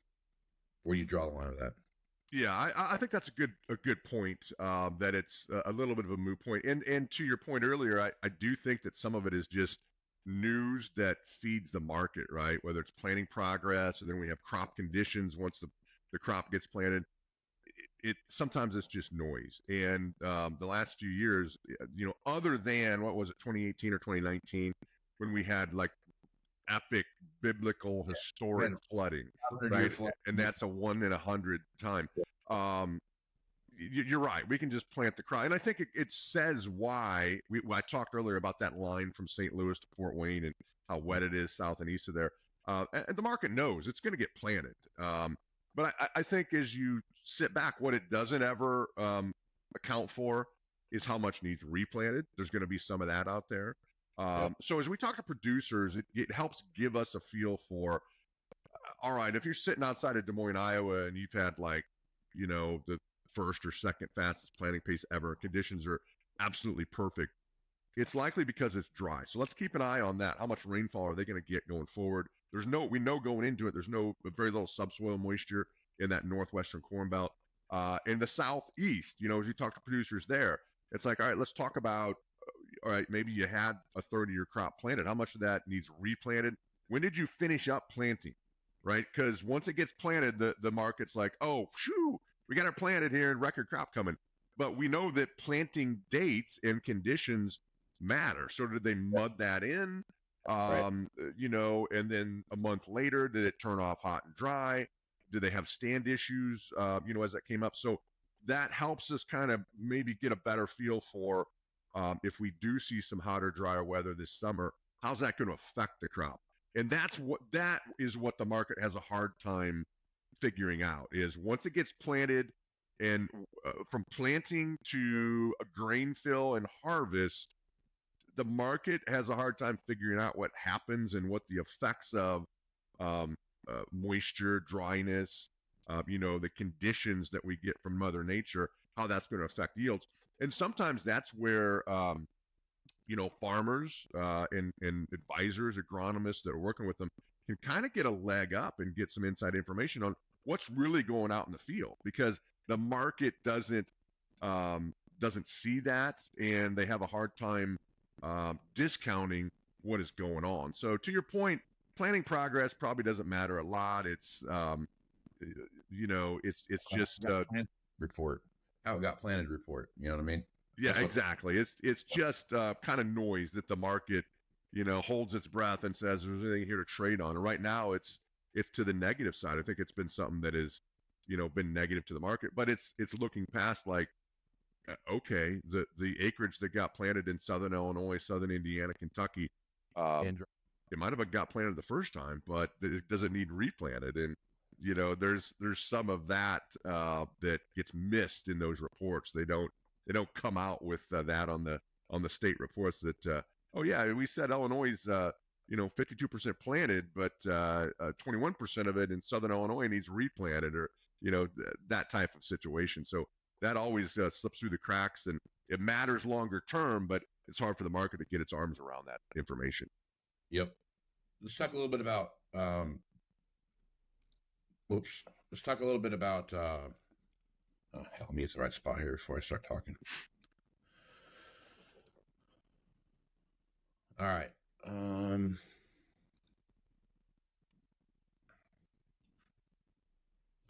Speaker 2: draw the line with that?
Speaker 5: Yeah, I think that's a good point, that it's a little bit of a moot point. And to your point earlier, I do think that some of it is just news that feeds the market, right? Whether it's planting progress, and then we have crop conditions once the crop gets planted. It sometimes it's just noise. And the last few years, other than, what was it, 2018 or 2019, when we had like epic biblical historic flooding, right? And that's a 1 in 100 time. You're right. We can just plant the crop, and I think it says why. I talked earlier about that line from St. Louis to Fort Wayne and how wet it is south and east of there. And the market knows it's going to get planted. But I think as you sit back, what it doesn't ever account for is how much needs replanted. There's going to be some of that out there. So as we talk to producers, it helps give us a feel for, all right, if you're sitting outside of Des Moines, Iowa, and you've had the first or second fastest planting pace ever, conditions are absolutely perfect, it's likely because it's dry. So let's keep an eye on that. How much rainfall are they going to get going forward? We know going into it, there's very little subsoil moisture in that northwestern Corn Belt. In the southeast, as you talk to producers there, it's like, all right, let's talk about, all right, maybe you had a third of your crop planted. How much of that needs replanted? When did you finish up planting, right? Because once it gets planted, the market's like, oh, shoo, we got it planted here and record crop coming. But we know that planting dates and conditions matter. So did they mud that in? Right. And then a month later, did it turn off hot and dry? Did they have stand issues, as that came up? So that helps us kind of maybe get a better feel for, if we do see some hotter, drier weather this summer, how's that going to affect the crop? And that is what the market has a hard time figuring out, is once it gets planted and from planting to a grain fill and harvest, the market has a hard time figuring out what happens and what the effects of moisture, dryness, the conditions that we get from Mother Nature, how that's going to affect yields. And sometimes that's where, farmers and advisors, agronomists that are working with them can kind of get a leg up and get some inside information on what's really going out in the field, because the market doesn't see that, and they have a hard time discounting what is going on. So to your point, planting progress probably doesn't matter a lot. It's it's just
Speaker 2: report. How it got planted report. You know what I mean?
Speaker 5: Yeah, exactly. It's just kind of noise that the market, holds its breath and says there's anything here to trade on. And right now it's to the negative side. I think it's been something that is, been negative to the market, but it's looking past like, okay, the acreage that got planted in Southern Illinois, Southern Indiana, Kentucky, it might have got planted the first time, but it doesn't need replanted. And there's some of that that gets missed in those reports. They don't come out with that on the state reports that oh yeah, we said Illinois is 52% planted, but 21% of it in Southern Illinois needs replanted, or that type of situation. So that always slips through the cracks, and it matters longer term, but it's hard for the market to get its arms around that information.
Speaker 2: Yep. Let's talk a little bit about let's talk a little bit about help me, it's the right spot here before I start talking. All right. All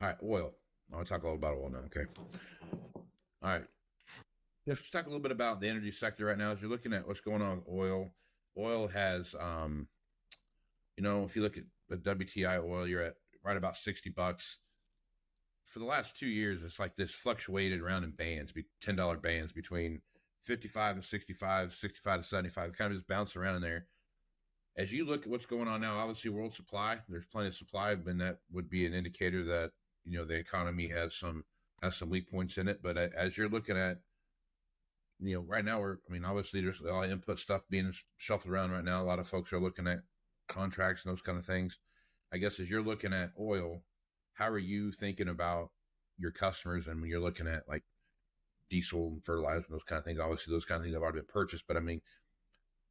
Speaker 2: right, oil. I want to talk a little about oil now, okay? All right. Let's talk a little bit about the energy sector right now. As you're looking at what's going on with oil has, if you look at the WTI oil, you're at right about $60. For the last 2 years, it's like this fluctuated around in bands, $10 bands between 55 and 65, 65 to 75, kind of just bounce around in there. As you look at what's going on now, obviously world supply, there's plenty of supply, and that would be an indicator that, the economy has some weak points in it. But as you're looking at, right now obviously there's a lot of input stuff being shuffled around right now. A lot of folks are looking at contracts and those kind of things. I guess as you're looking at oil, how are you thinking about your customers? And when you're looking at like diesel and fertilizer and those kind of things, obviously those kind of things have already been purchased. But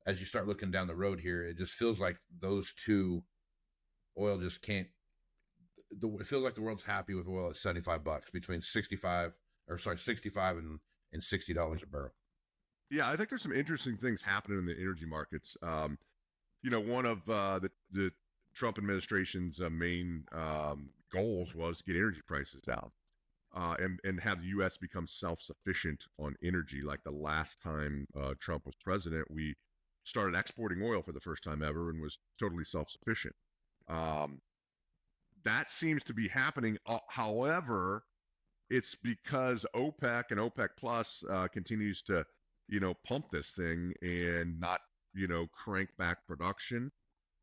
Speaker 2: as you start looking down the road here, it just feels like those two, oil just can't. It feels like the world's happy with oil at $75 between 65 and $60 a barrel.
Speaker 5: Yeah, I think there's some interesting things happening in the energy markets. One of the Trump administration's main goals was to get energy prices down and have the U.S. become self-sufficient on energy. Like the last time Trump was president, we started exporting oil for the first time ever and was totally self-sufficient. That seems to be happening. However, it's because OPEC and OPEC Plus continues to, pump this thing and not, crank back production.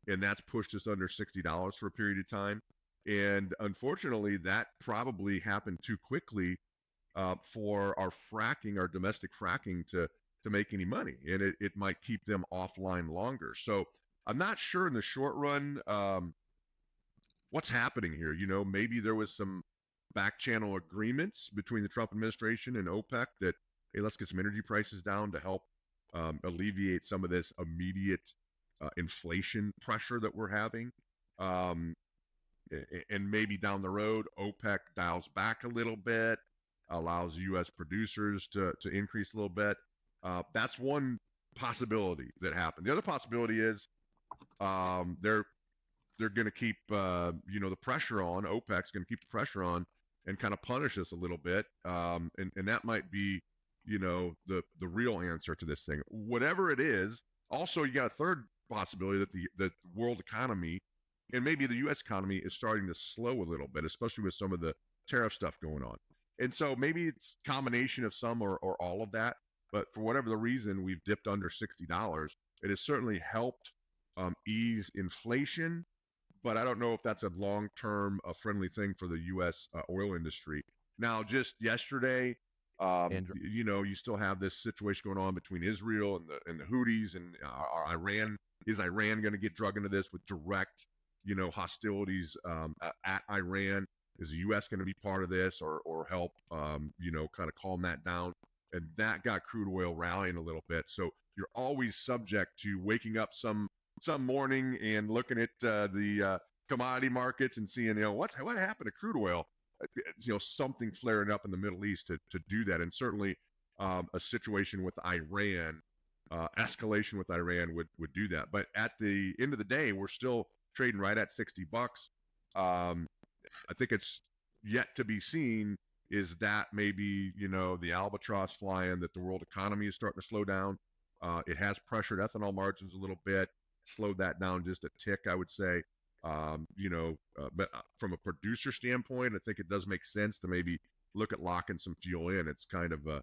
Speaker 5: And that's pushed us under $60 for a period of time. And unfortunately, that probably happened too quickly for our domestic fracking to make any money. And it might keep them offline longer. So I'm not sure in the short run what's happening here. Maybe there was some back channel agreements between the Trump administration and OPEC that, hey, let's get some energy prices down to help alleviate some of this immediate inflation pressure that we're having. And maybe down the road, OPEC dials back a little bit, allows U.S. producers to increase a little bit. That's one possibility that happened. The other possibility is they're going to keep, the pressure on. OPEC's going to keep the pressure on and kind of punish us a little bit. And that might be, the real answer to this thing. Whatever it is, also, you got a third possibility that the world economy and maybe the U.S. economy is starting to slow a little bit, especially with some of the tariff stuff going on. And so maybe it's a combination of some or all of that. But for whatever the reason, we've dipped under $60. It has certainly helped ease inflation. But I don't know if that's a long-term friendly thing for the U.S. Oil industry. Now, just yesterday, you still have this situation going on between Israel and the Houthis and Iran. Is Iran going to get drug into this with direct, hostilities at Iran? Is the U.S. going to be part of this or help, kind of calm that down? And that got crude oil rallying a little bit. So you're always subject to waking up some morning and looking at the commodity markets and seeing, what happened to crude oil? Something flaring up in the Middle East to do that. And certainly a situation with Iran, escalation with Iran would do that. But at the end of the day, we're still trading right at $60. I think it's yet to be seen is that maybe, the albatross flying, that the world economy is starting to slow down. It has pressured ethanol margins a little bit, slowed that down just a tick, I would say. But from a producer standpoint, I think it does make sense to maybe look at locking some fuel in. It's kind of a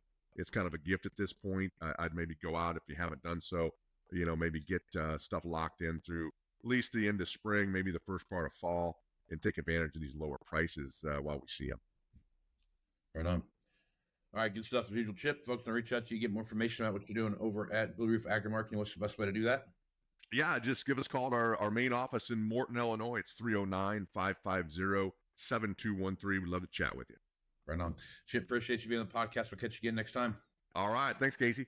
Speaker 5: gift at this point. I'd maybe go out if you haven't done so, maybe get stuff locked in through at least the end of spring, maybe the first part of fall, and take advantage of these lower prices while we see them.
Speaker 2: Right on. All right, good stuff as usual. Chip, folks, can reach out to you, get more information about what you're doing over at Blue Reef Agri-Marketing. What's the best way to do that?
Speaker 5: Yeah, just give us a call at our main office in Morton, Illinois. It's 309-550-7213. We'd love to chat with you.
Speaker 2: Right on. Chip, appreciate you being on the podcast. We'll catch you again next time.
Speaker 5: All right. Thanks, Casey.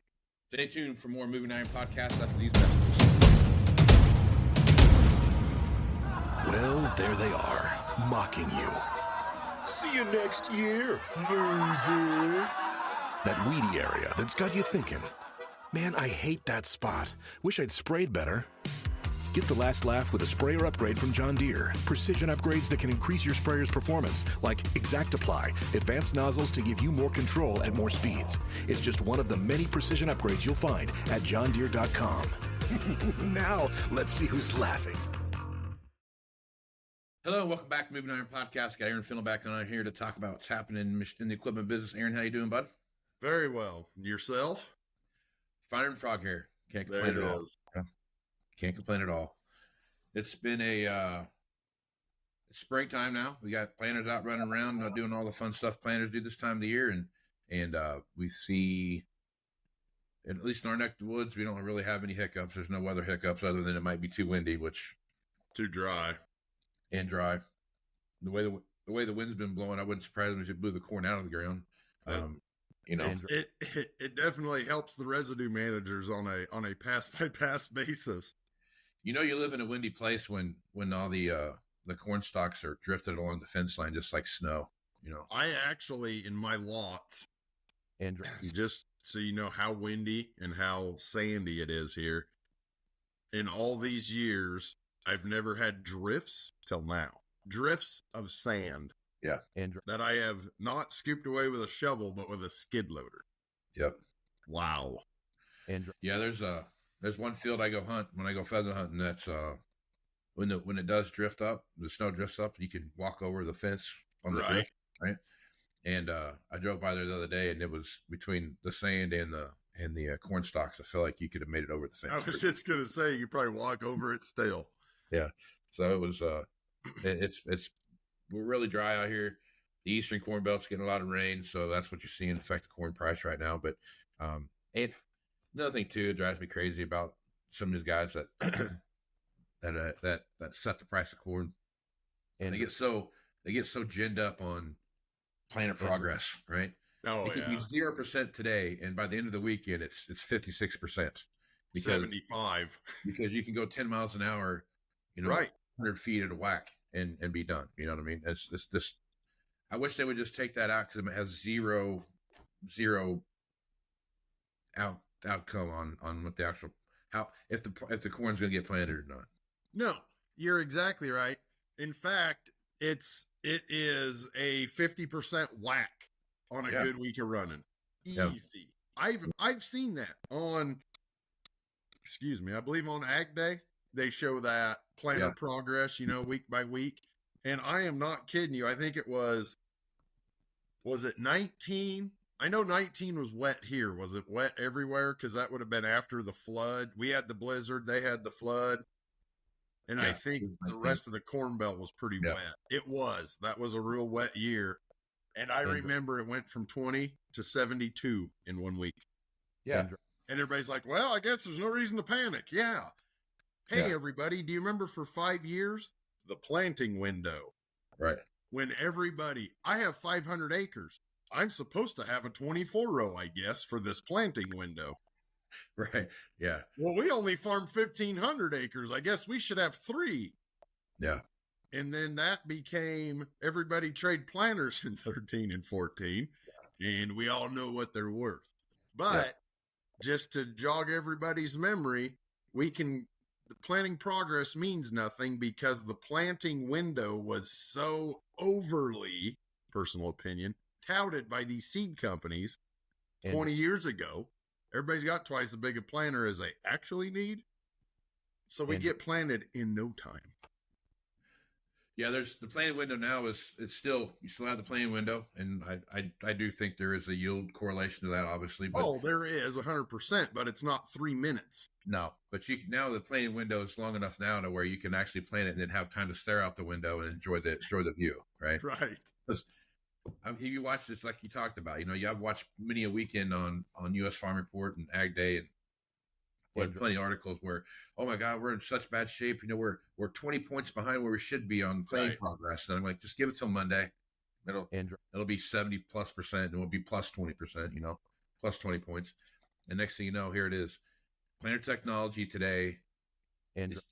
Speaker 2: Stay tuned for more Moving Iron podcasts after these messages.
Speaker 6: Well, there they are, mocking you.
Speaker 7: See you next year, loser.
Speaker 6: That weedy area that's got you thinking, man, I hate that spot. Wish I'd sprayed better. Get the last laugh with a sprayer upgrade from John Deere. Precision upgrades that can increase your sprayer's performance, like ExactApply, advanced nozzles to give you more control at more speeds. It's just one of the many precision upgrades you'll find at johndeere.com. Now, let's see who's laughing.
Speaker 2: Hello, welcome back to Moving Iron Podcast. Got Aaron Finley back on here to talk about what's happening in the equipment business. Aaron, how you doing, bud?
Speaker 7: Very well. Yourself?
Speaker 2: Finer than frog hair. Can't
Speaker 8: There
Speaker 2: complain
Speaker 8: it
Speaker 2: at all.
Speaker 8: is.
Speaker 2: Yeah. Can't complain at all. It's been it's springtime now. We got planters out running around, doing all the fun stuff planters do this time of the year, and we see, at least in our neck of the woods, we don't really have any hiccups. There's no weather hiccups other than it might be too windy, which
Speaker 8: Too dry.
Speaker 2: and dry. The way the wind's been blowing, I wouldn't surprise me if it blew the corn out of the ground.
Speaker 8: It definitely helps the residue managers on a pass by pass basis.
Speaker 2: You live in a windy place when all the corn stalks are drifted along the fence line just like snow.
Speaker 8: I actually, in my lots,
Speaker 9: Andrew,
Speaker 8: just so you know how windy and how sandy it is here, in all these years, I've never had drifts till now. Drifts of sand
Speaker 9: Andrew,
Speaker 8: that I have not scooped away with a shovel, but with a skid loader.
Speaker 2: Yep.
Speaker 8: Wow.
Speaker 9: Andrew,
Speaker 2: Yeah, there's one field I go hunt when I go pheasant hunting. That's when it does drift up, the snow drifts up, you can walk over the fence on the drift, right? And I drove by there the other day, and it was between the sand and the corn stalks. I feel like you could have made it over the fence.
Speaker 8: I was just gonna say you probably walk over it still.
Speaker 2: Yeah. So it was it's we're really dry out here. The eastern corn belt's getting a lot of rain, so that's what you're seeing affect the corn price right now. But and another thing too, it drives me crazy about some of these guys that that set the price of corn. And they get so ginned up on planter progress, right?
Speaker 8: Oh,
Speaker 2: it could be 0% today, and by the end of the weekend, it's 56%.
Speaker 8: 75.
Speaker 2: Because you can go 10 miles an hour,
Speaker 8: Right.
Speaker 2: 100 feet at a whack and be done. You know what I mean? It's this. I wish they would just take that out because it has zero outcome on what the actual if the corn's going to get planted or not.
Speaker 8: No, you're exactly right. In fact, it is a 50% whack on a good week of running. Easy.
Speaker 2: Yeah.
Speaker 8: I've seen that on, I believe on Ag Day, they show that planter progress, week by week. And I am not kidding you. I think it was it 19? I know 19 was wet here. Was it wet everywhere? Because that would have been after the flood. We had the blizzard. They had the flood. And I think the rest of the Corn Belt was pretty wet. It was. That was a real wet year. And I remember it went from 20 to 72 in 1 week.
Speaker 2: Yeah.
Speaker 8: And everybody's like, well, I guess there's no reason to panic. Yeah. Hey, everybody, do you remember for 5 years, the planting window?
Speaker 2: Right.
Speaker 8: When I have 500 acres. I'm supposed to have a 24 row, I guess, for this planting window.
Speaker 2: Right. Yeah.
Speaker 8: Well, we only farm 1,500 acres. I guess we should have 3.
Speaker 2: Yeah.
Speaker 8: And then that became everybody trade planters in 13 and 14. And we all know what they're worth. But just to jog everybody's memory, the planting progress means nothing because the planting window was so overly, personal opinion, touted by these seed companies 20 years ago. Everybody's got twice as big a planter as they actually need. So we get planted in no time.
Speaker 2: Yeah, there's the planting window now you still have the planting window, and I do think there is a yield correlation to that, obviously. But,
Speaker 8: there is 100%, but it's not 3 minutes.
Speaker 2: No, but now the planting window is long enough now to where you can actually plant it and then have time to stare out the window and enjoy the view, right?
Speaker 8: Right.
Speaker 2: You watch this like you talked about. I've watched many a weekend on U.S. Farm Report and Ag Day, and plenty of articles where, oh my God, we're in such bad shape. We're 20 points behind where we should be on planting progress. And I'm like, just give it till Monday. It'll be 70+%, and we'll be plus 20%. Plus 20 points. And next thing you know, here it is. Planter technology today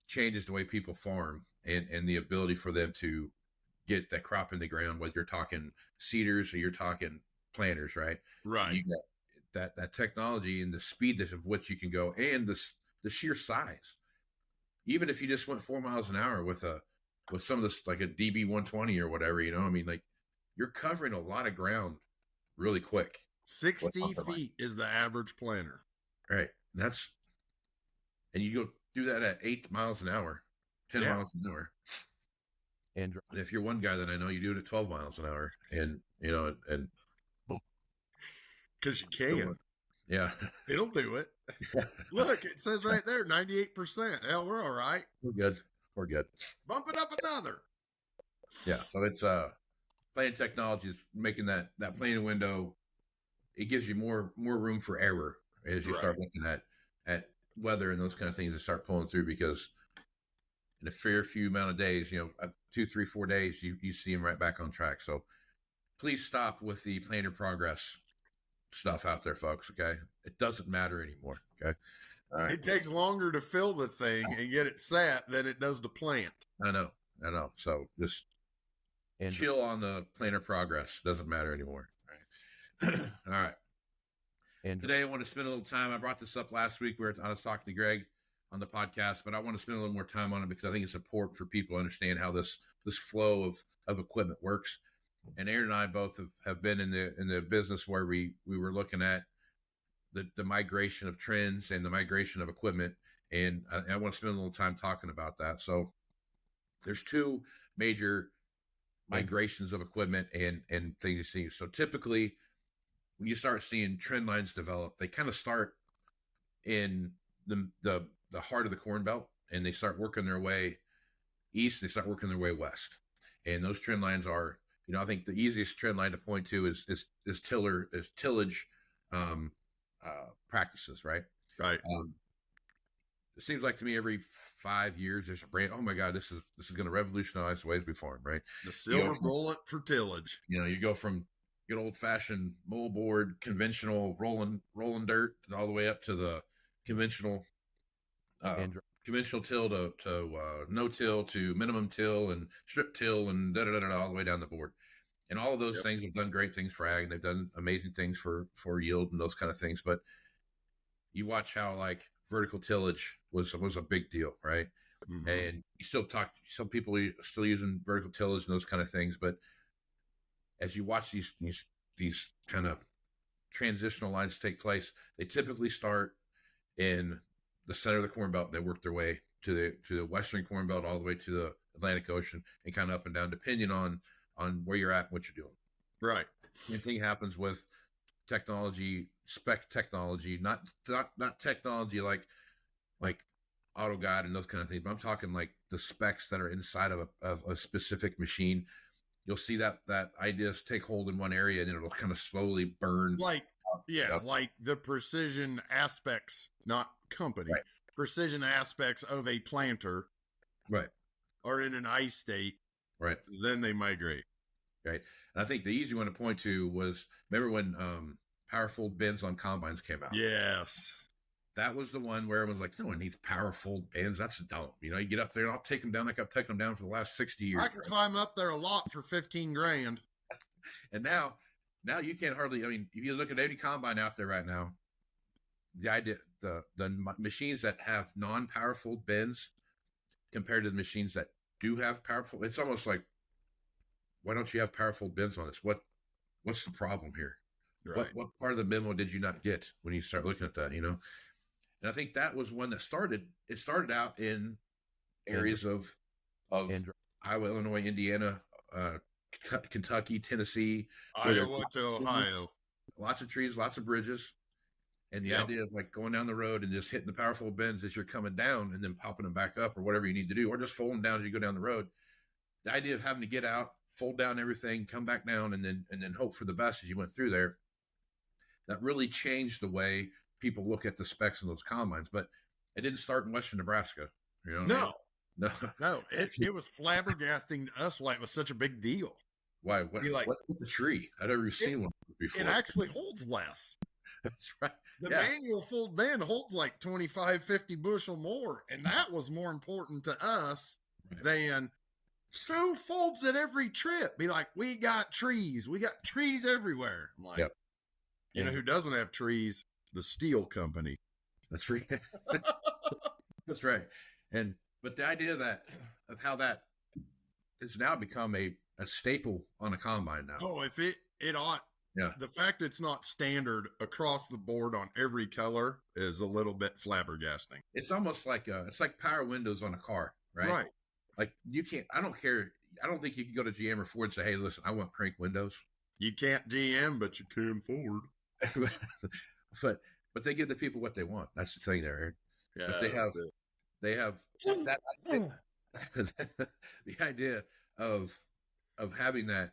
Speaker 2: changes the way people farm and the ability for them to get that crop in the ground, whether you're talking seeders or you're talking planters, right?
Speaker 8: Right.
Speaker 2: You got that technology and the speed of which you can go, and the sheer size. Even if you just went 4 miles an hour with some of this, like a DB 120 or whatever, you're covering a lot of ground really quick.
Speaker 8: 60 feet is the average planter.
Speaker 2: Right. And you go do that at 8 miles an hour, 10 miles an hour. And if you're one guy that I know, you do it at 12 miles an hour, and because
Speaker 8: you can.
Speaker 2: Yeah.
Speaker 8: It'll do it. Look, it says right there, 98%. Hell, we're all right.
Speaker 2: We're good. We're good.
Speaker 8: Bump it up another.
Speaker 2: Yeah. So it's planing technology is making that planing window. It gives you more room for error as you start looking at weather and those kind of things that start pulling through, because in a fair few amount of days, 2, 3, 4 days, you see them right back on track. So please stop with the planer progress stuff out there, folks. Okay. It doesn't matter anymore. Okay. All right.
Speaker 8: It takes longer to fill the thing and get it set than it does to plant.
Speaker 2: I know. So just chill on the planer progress. Doesn't matter anymore. All right. All right. And today I want to spend a little time. I brought this up last week where I was talking to Greg on the podcast, but I want to spend a little more time on it because I think it's important for people to understand how this flow of equipment works. And Aaron and I both have been in the business where we were looking at the migration of trends and the migration of equipment. And I want to spend a little time talking about that. So there's two major migrations of equipment and things you see. So typically when you start seeing trend lines develop, they kind of start in the heart of the Corn Belt, and they start working their way east. They start working their way west. And those trend lines are, I think the easiest trend line to point to is tillage practices, right?
Speaker 8: Right.
Speaker 2: It seems like to me every 5 years there's a brand. Oh my God, this is going to revolutionize the ways we farm, right?
Speaker 8: The silver bullet for tillage.
Speaker 2: You go from good old fashioned moldboard, conventional rolling dirt, all the way up to the conventional till to no till to minimum till and strip till and all the way down the board. And all of those things have done great things for ag, and they've done amazing things for yield and those kind of things. But you watch how like vertical tillage was a big deal, right? Mm-hmm. And you still some people are still using vertical tillage and those kind of things. But as you watch these kind of transitional lines take place, they typically start in the center of the Corn Belt. They work their way to the Western Corn Belt all the way to the Atlantic Ocean and kind of up and down, depending on where you're at and what you're doing.
Speaker 8: Right.
Speaker 2: Same thing happens with technology, spec technology, not technology like AutoGuide and those kind of things, but I'm talking like the specs that are inside of a specific machine. You'll see that ideas take hold in one area and then it'll kind of slowly burn.
Speaker 8: Like the precision aspects, not company, right. Precision aspects of a planter,
Speaker 2: right,
Speaker 8: are in an ice state,
Speaker 2: right.
Speaker 8: Then they migrate,
Speaker 2: right. And I think the easy one to point to was, remember when power fold bins on combines came out?
Speaker 8: Yes.
Speaker 2: That was the one where everyone's like, no one needs power fold bins. That's dumb. You get up there and I'll take them down like I've taken them down for the last 60 years.
Speaker 8: I can climb up there a lot for $15,000.
Speaker 2: And now you can't hardly, if you look at any combine out there right now, the idea, the machines that have non-power fold bins compared to the machines that do have power fold, it's almost like, why don't you have power fold bins on this? What's the problem here? Right. What part of the memo did you not get when you start looking at that, And I think that was one that started out in areas of Iowa, Illinois, Indiana, Kentucky, Tennessee,
Speaker 8: Iowa to Ohio.
Speaker 2: Lots of trees, lots of bridges. And the idea of like going down the road and just hitting the powerful bends as you're coming down and then popping them back up or whatever you need to do, or just fold them down as you go down the road. The idea of having to get out, fold down everything, come back down, and then hope for the best as you went through there. That really changed the way people look at the specs in those combines. But it didn't start in Western Nebraska.
Speaker 8: No. It was flabbergasting to us why it was such a big deal.
Speaker 2: Why? What the tree? I'd never seen one before.
Speaker 8: It actually holds less.
Speaker 2: That's right.
Speaker 8: The manual fold bin holds like 25, 50 bushel more. And that was more important to us than who folds at every trip. Be like, we got trees. We got trees everywhere. I'm like, you know who doesn't have trees? The steel company.
Speaker 2: That's right. That's right. But the idea of how that has now become a staple on a combine now.
Speaker 8: Oh, if it ought.
Speaker 2: Yeah.
Speaker 8: The fact it's not standard across the board on every color is a little bit flabbergasting.
Speaker 2: It's almost like it's like power windows on a car, right?
Speaker 8: Right.
Speaker 2: Like you can't. I don't care. I don't think you can go to GM or Ford and say, "Hey, listen, I want crank windows."
Speaker 8: You can't GM, but you can Ford.
Speaker 2: but they give the people what they want. That's the thing there, Aaron.
Speaker 8: Yeah,
Speaker 2: But they have that the idea of having that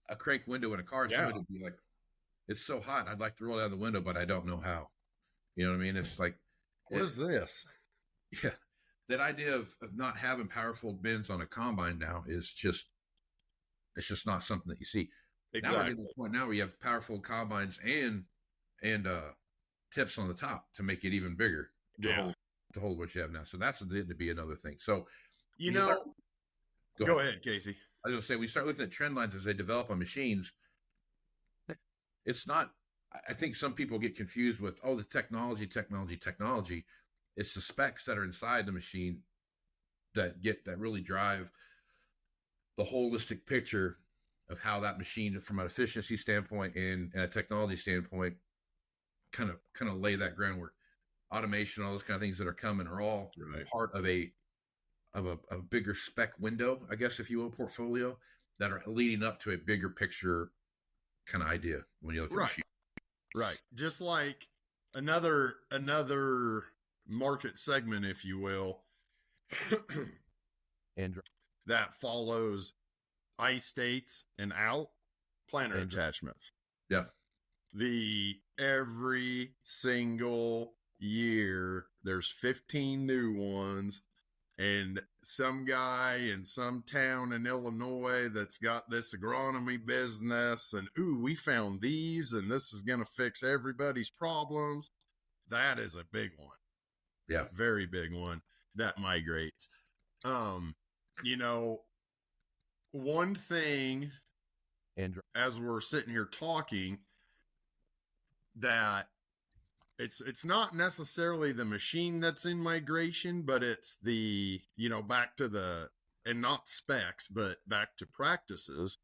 Speaker 2: a crank window in a car. Somebody would be like, "It's so hot, I'd like to roll down the window, but I don't know how." You know what I mean? It's like,
Speaker 8: what is this?
Speaker 2: Yeah, that idea of not having powerful bins on a combine now is just, it's just not something that you see. Now we're getting to the point now where you have powerful combines and tips on the top to make it even bigger to hold what you have now. So that's going to be another thing. So
Speaker 8: go ahead, Casey.
Speaker 2: I was going to say, we start looking at trend lines as they develop on machines. It's not, I think some people get confused with, the technology. It's the specs that are inside the machine that really drive the holistic picture of how that machine, from an efficiency standpoint and a technology standpoint, kind of lay that groundwork. Automation, all those kind of things that are coming are all part of a bigger spec window, I guess, if you will, portfolio that are leading up to a bigger picture kind of idea when you look at machine.
Speaker 8: Right. Just like another market segment, if you will, that follows I-States and out planner attachments.
Speaker 2: Yeah.
Speaker 8: Every single year there's 15 new ones, and some guy in some town in Illinois that's got this agronomy business, and we found these, and this is going to fix everybody's problems. That is a big one.
Speaker 2: Yeah.
Speaker 8: Very big one that migrates. One thing, as we're sitting here talking, that it's not necessarily the machine that's in migration, but it's the, back to and not specs, but back to practices.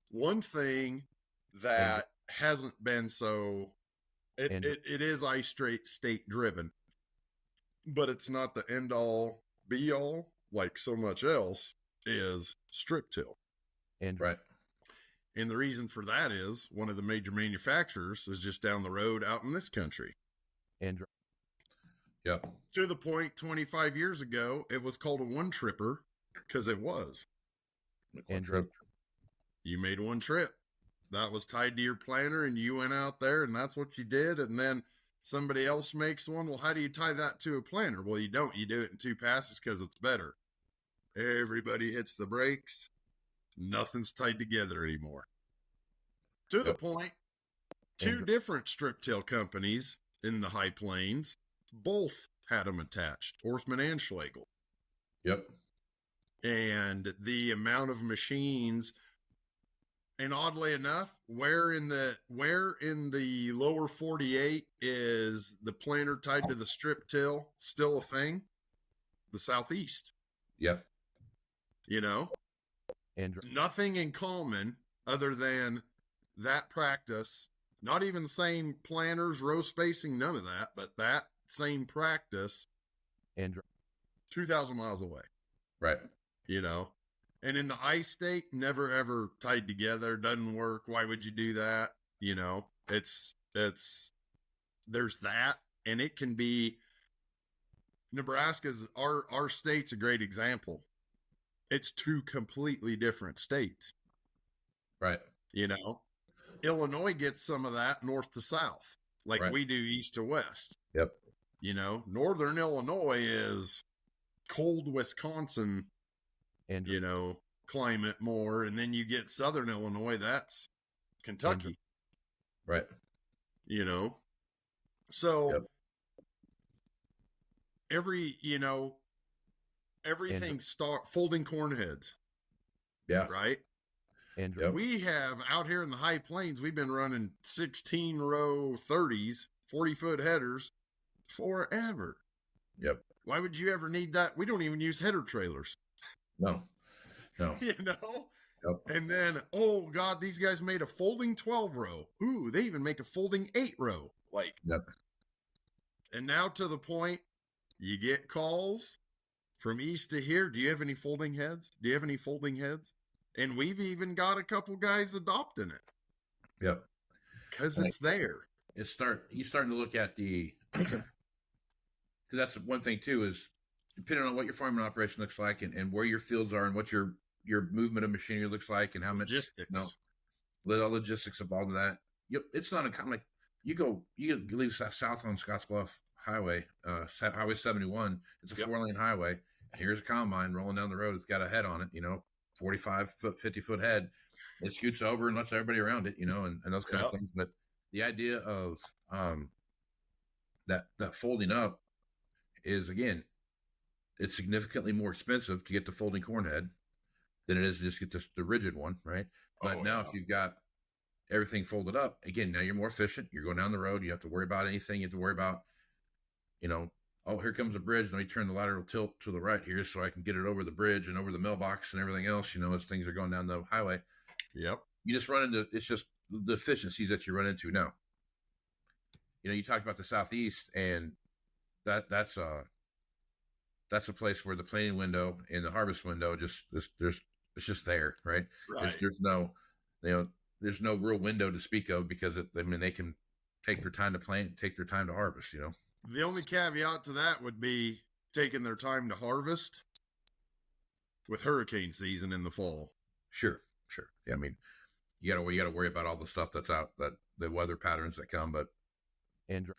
Speaker 8: One thing that hasn't been so, it is I-State driven, but it's not the end all be all like so much else, is strip till.
Speaker 2: Right.
Speaker 8: And the reason for that is one of the major manufacturers is just down the road out in this country.
Speaker 2: Yep.
Speaker 8: To the point 25 years ago, it was called a one tripper because it was. You made one trip. That was tied to your planner, and you went out there, and that's what you did. And then somebody else makes one. Well, how do you tie that to a planner? Well, you don't. You do it in two passes because it's better. Everybody hits the brakes. Nothing's tied together anymore. To the point, two different strip till companies in the High Plains both had them attached, Orthman and Schlegel.
Speaker 2: Yep.
Speaker 8: And the amount of machines, and oddly enough, where in the lower 48 is the planter tied to the strip till still a thing? The Southeast.
Speaker 2: Yep.
Speaker 8: Nothing in common other than that practice, not even the same planners, row spacing, none of that, but that same practice 2,000 miles away.
Speaker 2: Right.
Speaker 8: And in the I-State, never ever tied together, doesn't work. Why would you do that? It's there's that, and it can be, Nebraska's, our state's a great example. It's two completely different states.
Speaker 2: Right.
Speaker 8: Illinois gets some of that north to south, like we do east to west.
Speaker 2: Yep.
Speaker 8: Northern Illinois is cold Wisconsin, climate more. And then you get southern Illinois, that's Kentucky.
Speaker 2: Right.
Speaker 8: So everything folding corn heads.
Speaker 2: Yeah.
Speaker 8: Right. We have out here in the High Plains, we've been running 16 row 30s, 40-foot headers forever.
Speaker 2: Yep.
Speaker 8: Why would you ever need that? We don't even use header trailers.
Speaker 2: No.
Speaker 8: Yep. And then, oh God, these guys made a folding 12 row. Ooh, they even make a folding 8 row.
Speaker 2: Yep.
Speaker 8: And now to the point, you get calls from east to here. Do you have any folding heads? Do you have any folding heads? And we've even got a couple guys adopting it.
Speaker 2: Yep.
Speaker 8: Because it's there.
Speaker 2: you're starting to look at the because that's one thing too is depending on what your farming operation looks like and where your fields are and what your movement of machinery looks like and how much
Speaker 8: Logistics.
Speaker 2: All logistics involved in that. Yep, it's not uncommon. Like you leave south on Scottsbluff Highway, Highway 71. It's a 4-lane highway. And here's a combine rolling down the road. It's got a head on it, 45-foot, 50-foot head. It scoots over and lets everybody around it, and those kind of things. But the idea of that folding up is, again, it's significantly more expensive to get the folding corn head than it is to just get the rigid one, right? But now if you've got everything folded up, again, now you're more efficient. You're going down the road. You have to worry about anything. You have to worry about, oh, here comes a bridge. Let me turn the lateral tilt to the right here so I can get it over the bridge and over the mailbox and everything else, as things are going down the highway.
Speaker 8: Yep.
Speaker 2: You just run into, it's just the efficiencies that you run into now. You talked about the Southeast, and that's a place where the planting window and the harvest window it's just there, right? There's no, there's no real window to speak of because they can take their time to plant, take their time to harvest,
Speaker 8: The only caveat to that would be taking their time to harvest with hurricane season in the fall.
Speaker 2: Sure. Yeah, I mean, you gotta worry about all the stuff that's out, that the weather patterns that come, but
Speaker 9: Andrew,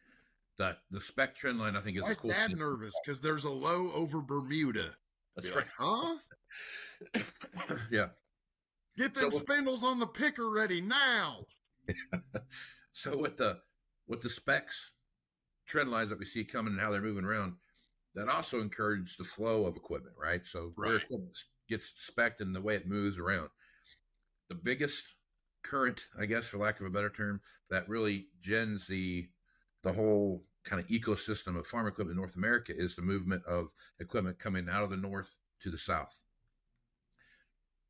Speaker 2: the spec trend line, I think, is
Speaker 8: Why is
Speaker 2: cool
Speaker 8: Dad
Speaker 2: thing.
Speaker 8: nervous? Because there's a low over Bermuda.
Speaker 2: That's
Speaker 8: Be
Speaker 2: right.
Speaker 8: like, huh?
Speaker 2: Yeah.
Speaker 8: Get them spindles on the picker ready now.
Speaker 2: So with the specs trend lines that we see coming and how they're moving around, that also encourages the flow of equipment, right? So where equipment gets spec'd and the way it moves around. The biggest current, I guess, for lack of a better term, that really gens the whole kind of ecosystem of farm equipment in North America is the movement of equipment coming out of the north to the south.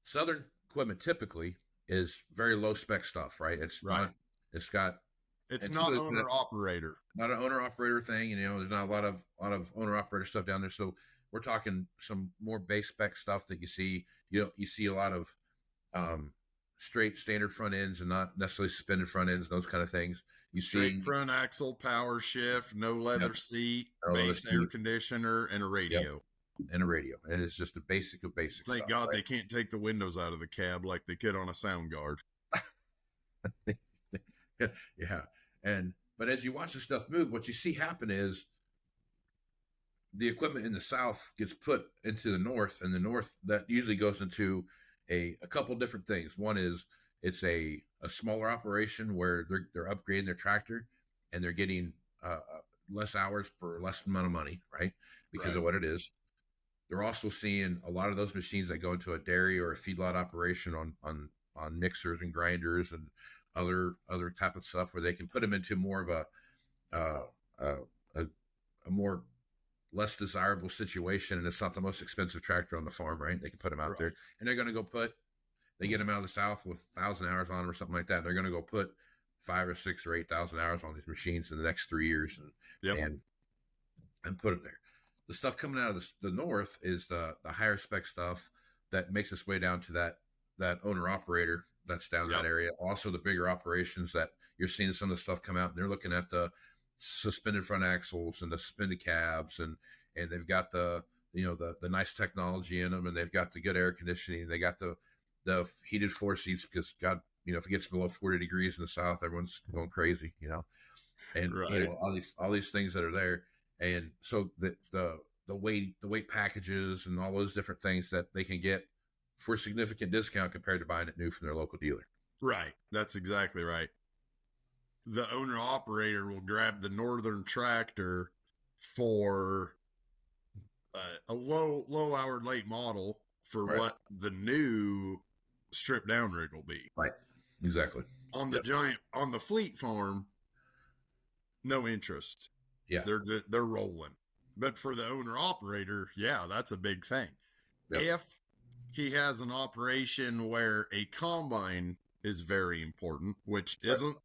Speaker 2: Southern equipment typically is very low spec stuff, right? It's not
Speaker 8: owner operator.
Speaker 2: Not an owner operator thing, there's not a lot of owner operator stuff down there. So we're talking some more base spec stuff that you see. You see a lot of straight standard front ends and not necessarily suspended front ends, those kind of things. You
Speaker 8: Straight
Speaker 2: see
Speaker 8: front axle, power shift, no leather seat, base air conditioner, and a radio.
Speaker 2: And a radio. And it's just the basic of basics.
Speaker 8: Thank God they can't take the windows out of the cab like they could on a Sound Guard.
Speaker 2: Yeah. But as you watch the stuff move, what you see happen is the equipment in the south gets put into the north, and the north that usually goes into a couple different things. One is it's a smaller operation where they're upgrading their tractor and they're getting less hours for less amount of money, right? Because of what it is. They're also seeing a lot of those machines that go into a dairy or a feedlot operation on mixers and grinders and other type of stuff where they can put them into more of a more less desirable situation, and it's not the most expensive tractor on the farm, right? They can put them out there, and they're going to go they get them out of the south with 1,000 hours on them or something like that. They're going to go put 5,000 or 6,000 or 8,000 hours on these machines in the next 3 years and put them there. The stuff coming out of the north is the higher spec stuff that makes its way down to that owner operator that's down that area. Also the bigger operations that you're seeing some of the stuff come out, and they're looking at the suspended front axles and the suspended cabs, and they've got the nice technology in them, and they've got the good air conditioning. They got the heated floor seats because God, if it gets below 40 degrees in the south, everyone's going crazy, and all these things that are there. And so the weight packages and all those different things that they can get for a significant discount compared to buying it new from their local dealer.
Speaker 8: Right. That's exactly right. The owner operator will grab the northern tractor for a low hour late model for what the new stripped down rig will be.
Speaker 2: Right. Exactly.
Speaker 8: On the fleet farm, no interest.
Speaker 2: Yeah.
Speaker 8: They're rolling. But for the owner operator, that's a big thing. Yep. If he has an operation where a combine is very important, which isn't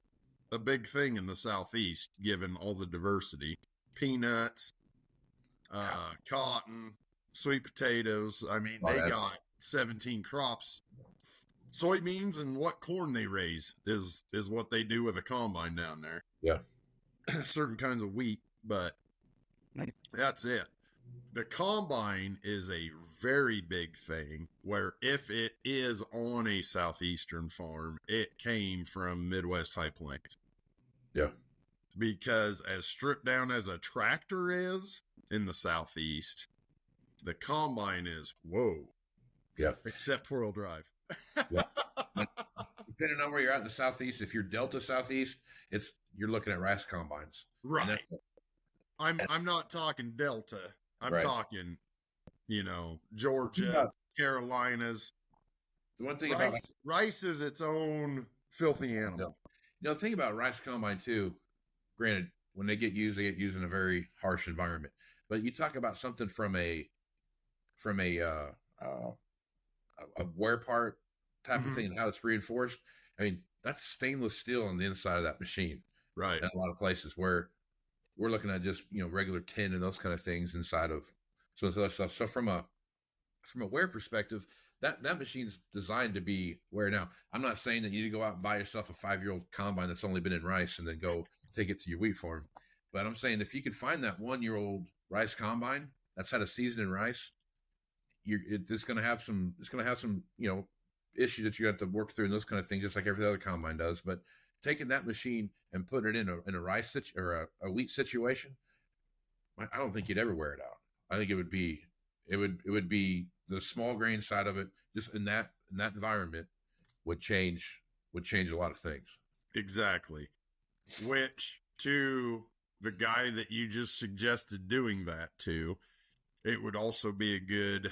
Speaker 8: a big thing in the Southeast, given all the diversity, peanuts, cotton, sweet potatoes. I mean, they got 17 crops soybeans and what corn they raise is what they do with a combine down there.
Speaker 2: Yeah.
Speaker 8: Certain kinds of wheat, but that's it. The combine is a very big thing where if it is on a southeastern farm, it came from Midwest High Plains.
Speaker 2: Yeah.
Speaker 8: Because as stripped down as a tractor is in the southeast, the combine is whoa.
Speaker 2: Yeah.
Speaker 8: Except four-wheel drive.
Speaker 2: Yeah. Depending on where you're at in the southeast, if you're Delta Southeast, you're looking at rice combines.
Speaker 8: Right. I'm not talking Delta. I'm talking, Georgia, Carolinas.
Speaker 2: The one thing
Speaker 8: rice is its own filthy animal.
Speaker 2: The thing about rice combine too, granted, when they get used in a very harsh environment. But you talk about something from a wear part type of thing and how it's reinforced. I mean, that's stainless steel on the inside of that machine.
Speaker 8: Right.
Speaker 2: In a lot of places where we're looking at just, regular tin and those kind of things inside of so stuff. So from a wear perspective, that machine's designed to be wear. Now, I'm not saying that you need to go out and buy yourself a 5-year-old combine that's only been in rice and then go take it to your wheat farm. But I'm saying if you could find that 1-year-old rice combine that's had a season in rice, it's going to have some issues that you have to work through and those kind of things, just like every other combine does. But taking that machine and putting it in a rice or a wheat situation, I don't think you'd ever wear it out. I think it would be the small grain side of it, just in that environment, would change a lot of things.
Speaker 8: Exactly. Which, to the guy that you just suggested doing that to, it would also be a good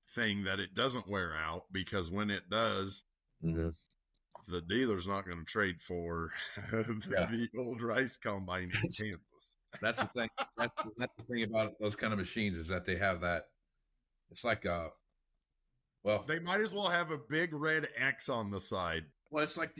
Speaker 8: thing that it doesn't wear out, because when it does, the dealer's not going to trade for the old rice combine in Kansas.
Speaker 2: That's the thing. That's the thing about those kind of machines, is that they have that. It's like
Speaker 8: they might as well have a big red X on the side.
Speaker 2: Well, it's like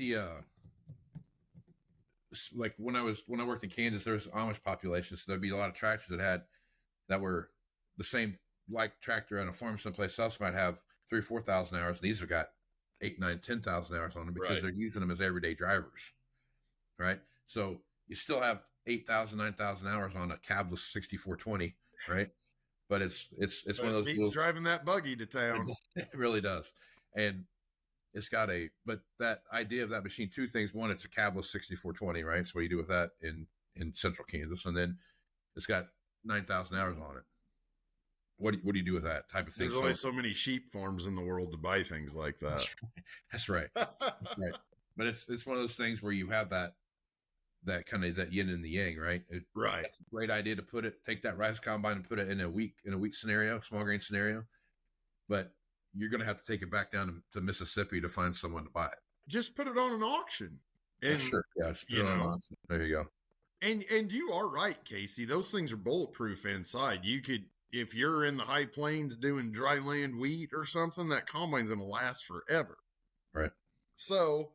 Speaker 2: like when I worked in Kansas, there was Amish population, so there'd be a lot of tractors that were the same like tractor on a farm someplace else might have 3,000 or 4,000 hours. These have got 8,000, 9,000, 10,000 hours on them because they're using them as everyday drivers, right? So you still have 8,000, 9,000 hours on a cabless 6420, right? But it's one of those
Speaker 8: beats driving that buggy to town.
Speaker 2: It really does, and it's got but that idea of that machine, two things. One, it's a cabless 6420, right? So what do you do with that in central Kansas? And then it's got 9,000 hours on it. What do you do with that type of thing?
Speaker 8: There's only so many sheep farms in the world to buy things like that.
Speaker 2: That's right. Right. But it's one of those things where you have that kind of that yin and the yang, right?
Speaker 8: Right.
Speaker 2: It's a great idea to take that rice combine and put it in a wheat scenario, small grain scenario. But you're going to have to take it back down to Mississippi to find someone to buy it.
Speaker 8: Just put it on an auction.
Speaker 2: And, sure. Yeah. There you go.
Speaker 8: And you are right, Casey. Those things are bulletproof inside. You could, if you're in the high plains doing dry land wheat or something, that combine's going to last forever.
Speaker 2: Right.
Speaker 8: So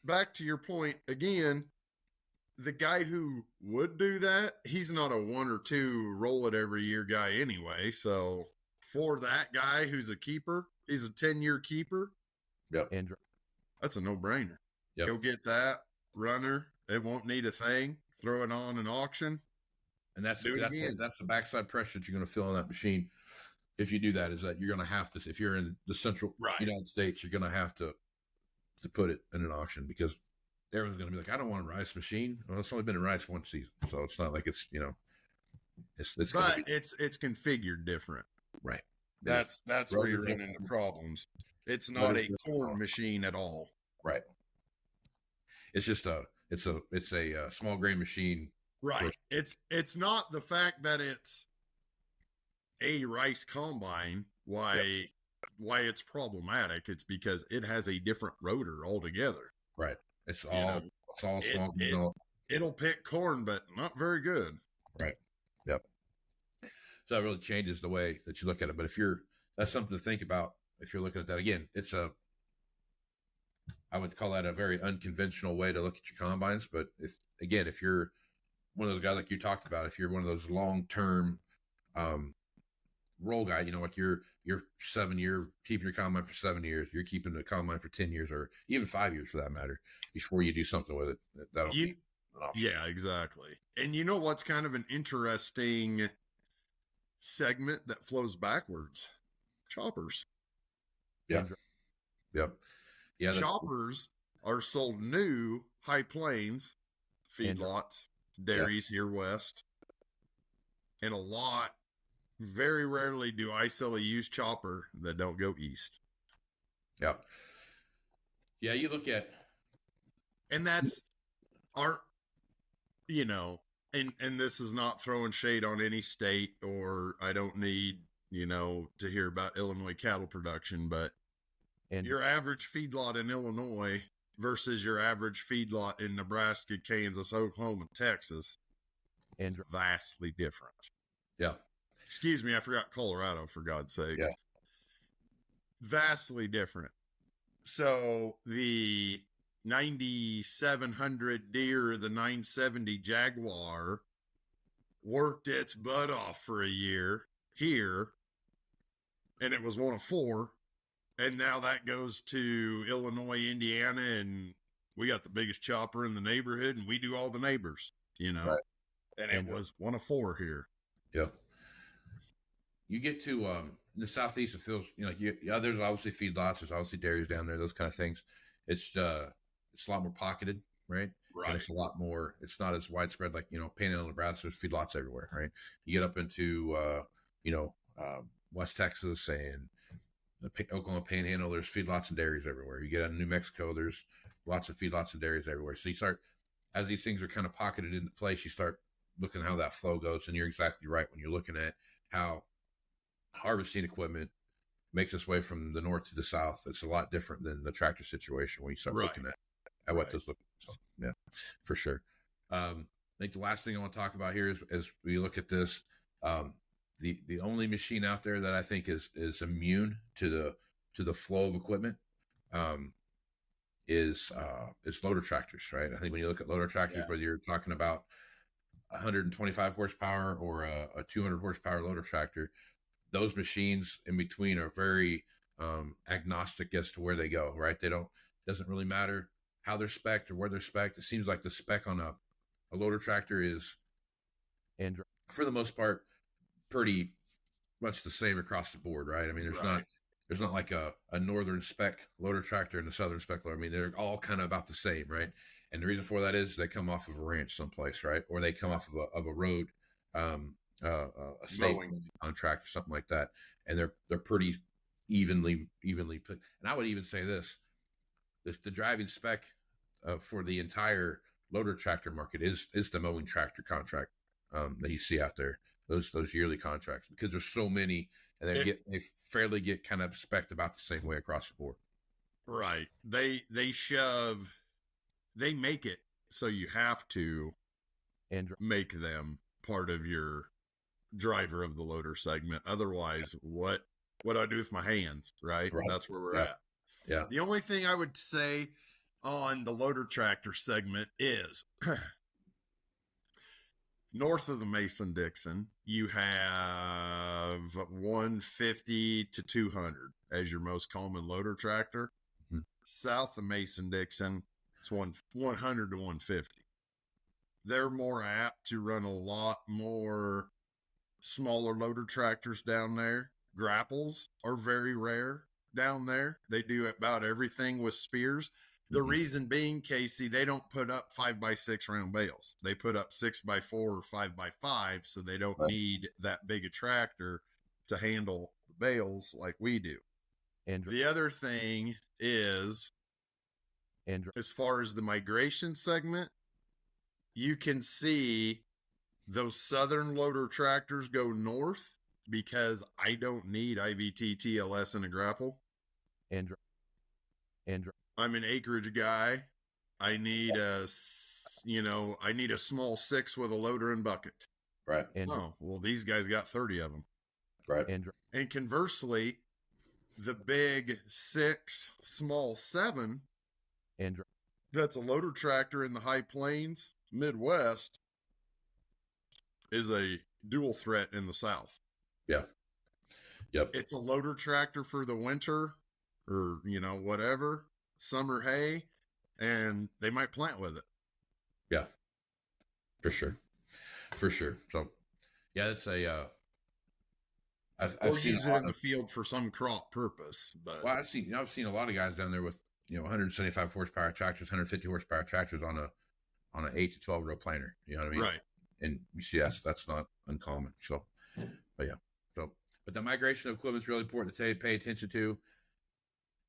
Speaker 8: back to your point again, the guy who would do that, he's not a 1 or 2 roll it every year guy anyway. So for that guy who's a keeper, he's a 10-year keeper.
Speaker 2: Yep.
Speaker 8: That's a no-brainer.
Speaker 2: Yep.
Speaker 8: Go get that runner. It won't need a thing. Throw it on an auction.
Speaker 2: And that's the backside pressure that you're going to feel on that machine. If you do that, is that you're going to have to, if you're in the central United States, you're going to have to put it in an auction, because everyone's going to be like, I don't want a rice machine. Well, it's only been in rice one season, so it's not like it's it's
Speaker 8: configured different.
Speaker 2: Right.
Speaker 8: That's where you run into problems. It's not a corn machine at all.
Speaker 2: Right. It's just a small grain machine.
Speaker 8: Right. It's not the fact that it's a rice combine why it's problematic. It's because it has a different rotor altogether.
Speaker 2: Right. It's all small grain.
Speaker 8: It'll pick corn, but not very good.
Speaker 2: Right. Yep. So that really changes the way that you look at it. But that's something to think about if you're looking at that. Again, I would call that a very unconventional way to look at your combines. But if you're one of those guys like you talked about, if you're one of those long-term roll guy, you know, like you're 7 year, keeping your combine for 7 years, you're keeping the combine for 10 years or even 5 years for that matter, before you do something with it. That'll be an option.
Speaker 8: Yeah, exactly. And you know what's kind of an interesting segment that flows backwards? Choppers.
Speaker 2: Yeah. Yep. Yeah.
Speaker 8: Choppers are sold new High Plains feedlots, dairies here west. And a lot, very rarely do I sell a used chopper that don't go east.
Speaker 2: Yep. Yeah, you look at,
Speaker 8: and that's our, you know, and this is not throwing shade on any state, or I don't need, you know, to hear about Illinois cattle production, but your average feedlot in Illinois versus your average feedlot in Nebraska, Kansas, Oklahoma, Texas, and vastly different.
Speaker 2: Yeah.
Speaker 8: Excuse me, I forgot Colorado, for God's sake.
Speaker 2: Yeah.
Speaker 8: Vastly different. So the 9,700 Deere, the 970 Jaguar worked its butt off for a year here, and it was one of four. And now that goes to Illinois, Indiana, and we got the biggest chopper in the neighborhood, and we do all the neighbors, you know.
Speaker 2: Right.
Speaker 8: And it was one of four here.
Speaker 2: Yep. You get to the southeast, it feels, you know, there's obviously feedlots, there's obviously dairies down there, those kind of things. It's a lot more pocketed, right?
Speaker 8: Right.
Speaker 2: And it's a lot more. It's not as widespread like, you know, Panhandle, Nebraska. There's feedlots everywhere, right? You get up into West Texas and the Oklahoma Panhandle. There's feedlots and dairies everywhere. You get out of New Mexico. There's lots of feedlots and dairies everywhere. So you start, as these things are kind of pocketed into place, you start looking how that flow goes. And you're exactly right when you're looking at how harvesting equipment makes its way from the north to the south. It's a lot different than the tractor situation when you start looking at what those look. So, yeah, for sure. I think the last thing I want to talk about here is, as we look at this, the only machine out there that I think is immune to the flow of equipment is loader tractors, right? I think when you look at loader tractors, whether you're talking about 125 horsepower or a 200 horsepower loader tractor, those machines in between are very agnostic as to where they go, right? Doesn't really matter how they're spec'd or where they're spec'd. It seems like the spec on a loader tractor is, for the most part, pretty much the same across the board, right? I mean, there's not like a northern spec loader tractor and a southern spec loader. I mean, they're all kind of about the same, right? And the reason for that is they come off of a ranch someplace, right? Or they come off of a road, a state contract or something like that, and they're pretty evenly put. And I would even say this: the driving spec for the entire loader tractor market is the mowing tractor contract that you see out there. Those yearly contracts, because there's so many, and they fairly get kind of spec'd about the same way across the board.
Speaker 8: Right. They make it so you have to make them part of your driver of the loader segment. Otherwise, what do I do with my hands? Right. That's where we're at.
Speaker 2: Yeah.
Speaker 8: The only thing I would say on the loader tractor segment is north of the Mason-Dixon, you have 150 to 200 as your most common loader tractor.
Speaker 2: Mm-hmm.
Speaker 8: South of Mason-Dixon, it's 100 to 150. They're more apt to run a lot more smaller loader tractors down there. Grapples are very rare down there. They do about everything with spears. The reason being, Casey, they don't put up 5x6 round bales. They put up 6x4 or 5x5, so they don't need that big a tractor to handle the bales like we do. The other thing is, as far as the migration segment, you can see those southern loader tractors go north because I don't need IVT TLS in a grapple. I'm an acreage guy. I need a small 6 with a loader and bucket.
Speaker 2: Right.
Speaker 8: Oh, well, these guys got 30 of them.
Speaker 2: Right.
Speaker 8: And conversely, the big 6, small 7, that's a loader tractor in the High Plains, Midwest, is a dual threat in the South.
Speaker 2: Yeah. Yep.
Speaker 8: It's a loader tractor for the winter or, whatever, summer hay, and they might plant with it.
Speaker 2: Yeah, for sure. So, yeah, it's a, I've seen
Speaker 8: use it in the field for some crop purpose, but
Speaker 2: I've seen a lot of guys down there with 175 horsepower tractors, 150 horsepower tractors on an 8 to 12 row planter. You know what I mean?
Speaker 8: Right.
Speaker 2: And you see that's not uncommon. So, but yeah. So, but the migration of equipment is really important to pay attention to.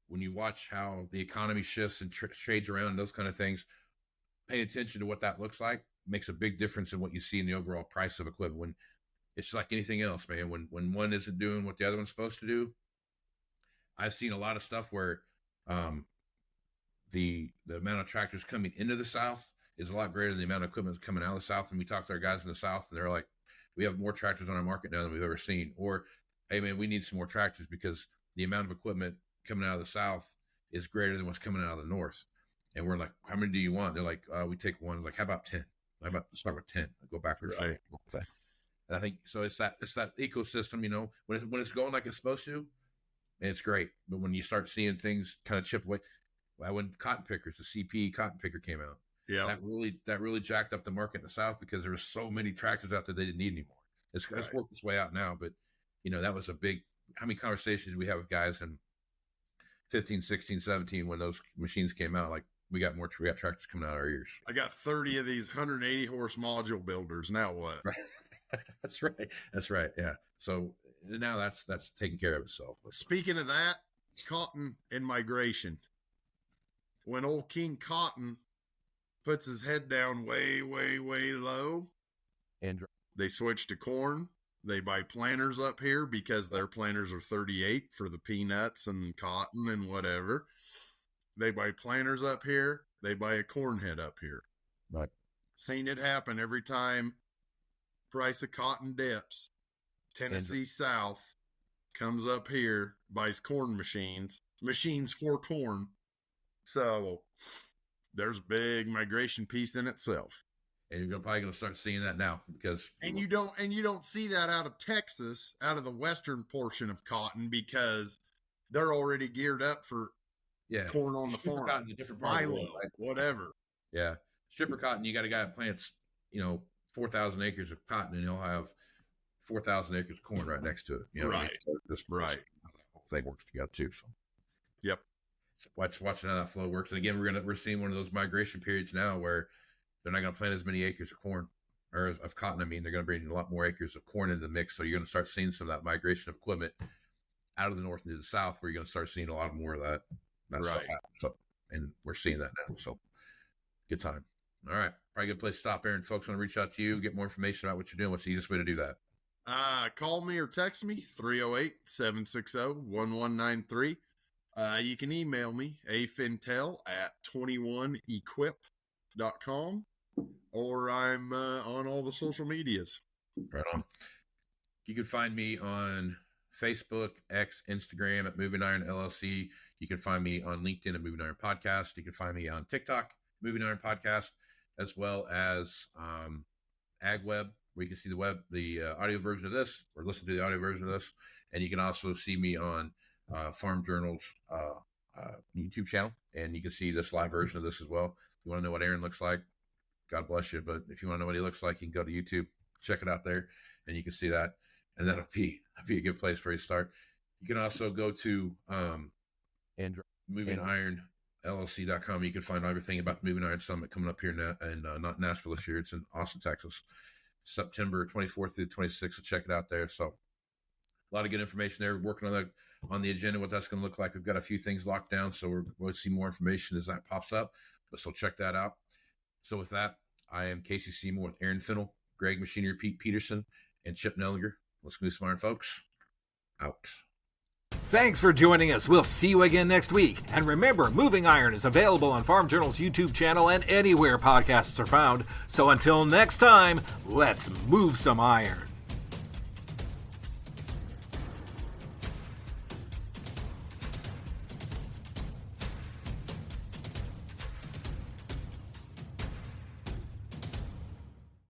Speaker 2: When you watch how the economy shifts and trades around and those kind of things, pay attention to what that looks like makes a big difference in what you see in the overall price of equipment. When it's like anything else, man, when one isn't doing what the other one's supposed to do, I've seen a lot of stuff where the amount of tractors coming into the South is a lot greater than the amount of equipment coming out of the South. And we talk to our guys in the South, and they're like, we have more tractors on our market now than we've ever seen. Or, hey, man, we need some more tractors because the amount of equipment coming out of the South is greater than what's coming out of the North. And we're like, how many do you want? They're like, we take one. Like, how about 10? Let's start with 10. Go backwards.
Speaker 8: Right.
Speaker 2: And I think so. It's that ecosystem. When it's going like it's supposed to, it's great. But when you start seeing things kind of chip away, when cotton pickers, the CP cotton picker came out, that really jacked up the market in the South because there were so many tractors out there they didn't need anymore. It's worked its way out now, but that was a big. How many conversations did we have with guys in 15, 16, 17 when those machines came out? Like, we got tractors coming out of our ears.
Speaker 8: I got 30 of these 180 horse module builders. Now what?
Speaker 2: Right. That's right. Yeah. So now that's taking care of itself.
Speaker 8: Speaking of that, cotton and migration. When old King Cotton puts his head down way, way, way low, they switch to corn. They buy planters up here because their planters are 38 for the peanuts and cotton and whatever. They buy planters up here. They buy a corn head up here.
Speaker 2: Right.
Speaker 8: Seen it happen every time price of cotton dips. Tennessee South comes up here, buys corn machines for corn. So there's a big migration piece in itself.
Speaker 2: And you're probably going to start seeing that now because
Speaker 8: you don't see that out of Texas, out of the western portion of cotton, because they're already geared up for corn on the farm.
Speaker 2: Cotton's a different part of the world, right?
Speaker 8: Whatever.
Speaker 2: Yeah, stripper cotton. You got a guy that plants 4,000 acres of cotton, and he'll have 4,000 acres of corn right next to it.
Speaker 8: Right. Right.
Speaker 2: How the whole thing works together too. So.
Speaker 8: Yep.
Speaker 2: Watching how that flow works, and again, we're seeing one of those migration periods now where they're not going to plant as many acres of corn or of cotton. I mean, they're going to bring a lot more acres of corn into the mix. So you're going to start seeing some of that migration of equipment out of the north into the south, where you're going to start seeing a lot more of that stuff happen. So, and we're seeing that now. So good time. All right. Probably a good place to stop, Aaron. Folks want to reach out to you, get more information about what you're doing. What's the easiest way to do that?
Speaker 8: Call me or text me, 308-760-1193. You can email me, afintel@21equip.com, or I'm on all the social medias.
Speaker 2: Right on. You can find me on Facebook, X, Instagram at Moving Iron LLC. You can find me on LinkedIn at Moving Iron Podcast. You can find me on TikTok, Moving Iron Podcast, as well as AgWeb, where you can see the audio version of this, or listen to the audio version of this. And you can also see me on Farm Journal's YouTube channel, and you can see this live version of this as well. If you want to know what Aaron looks like, God bless you. But if you want to know what he looks like, you can go to YouTube, check it out there, and you can see that. And that'll be a good place for you to start. You can also go to MovingIronLLC.com. You can find everything about the Moving Iron Summit coming up here in not Nashville this year. It's in Austin, Texas, September 24th through the 26th. So check it out there. So a lot of good information there. We're working on the agenda, what that's going to look like. We've got a few things locked down, so we'll see more information as that pops up. But so check that out. So with that, I am Casey Seymour with Aaron Fennell, Greg Machinery, Pete Peterson, and Chip Nellinger. Let's move some iron, folks. Out.
Speaker 1: Thanks for joining us. We'll see you again next week. And remember, Moving Iron is available on Farm Journal's YouTube channel and anywhere podcasts are found. So until next time, let's move some iron.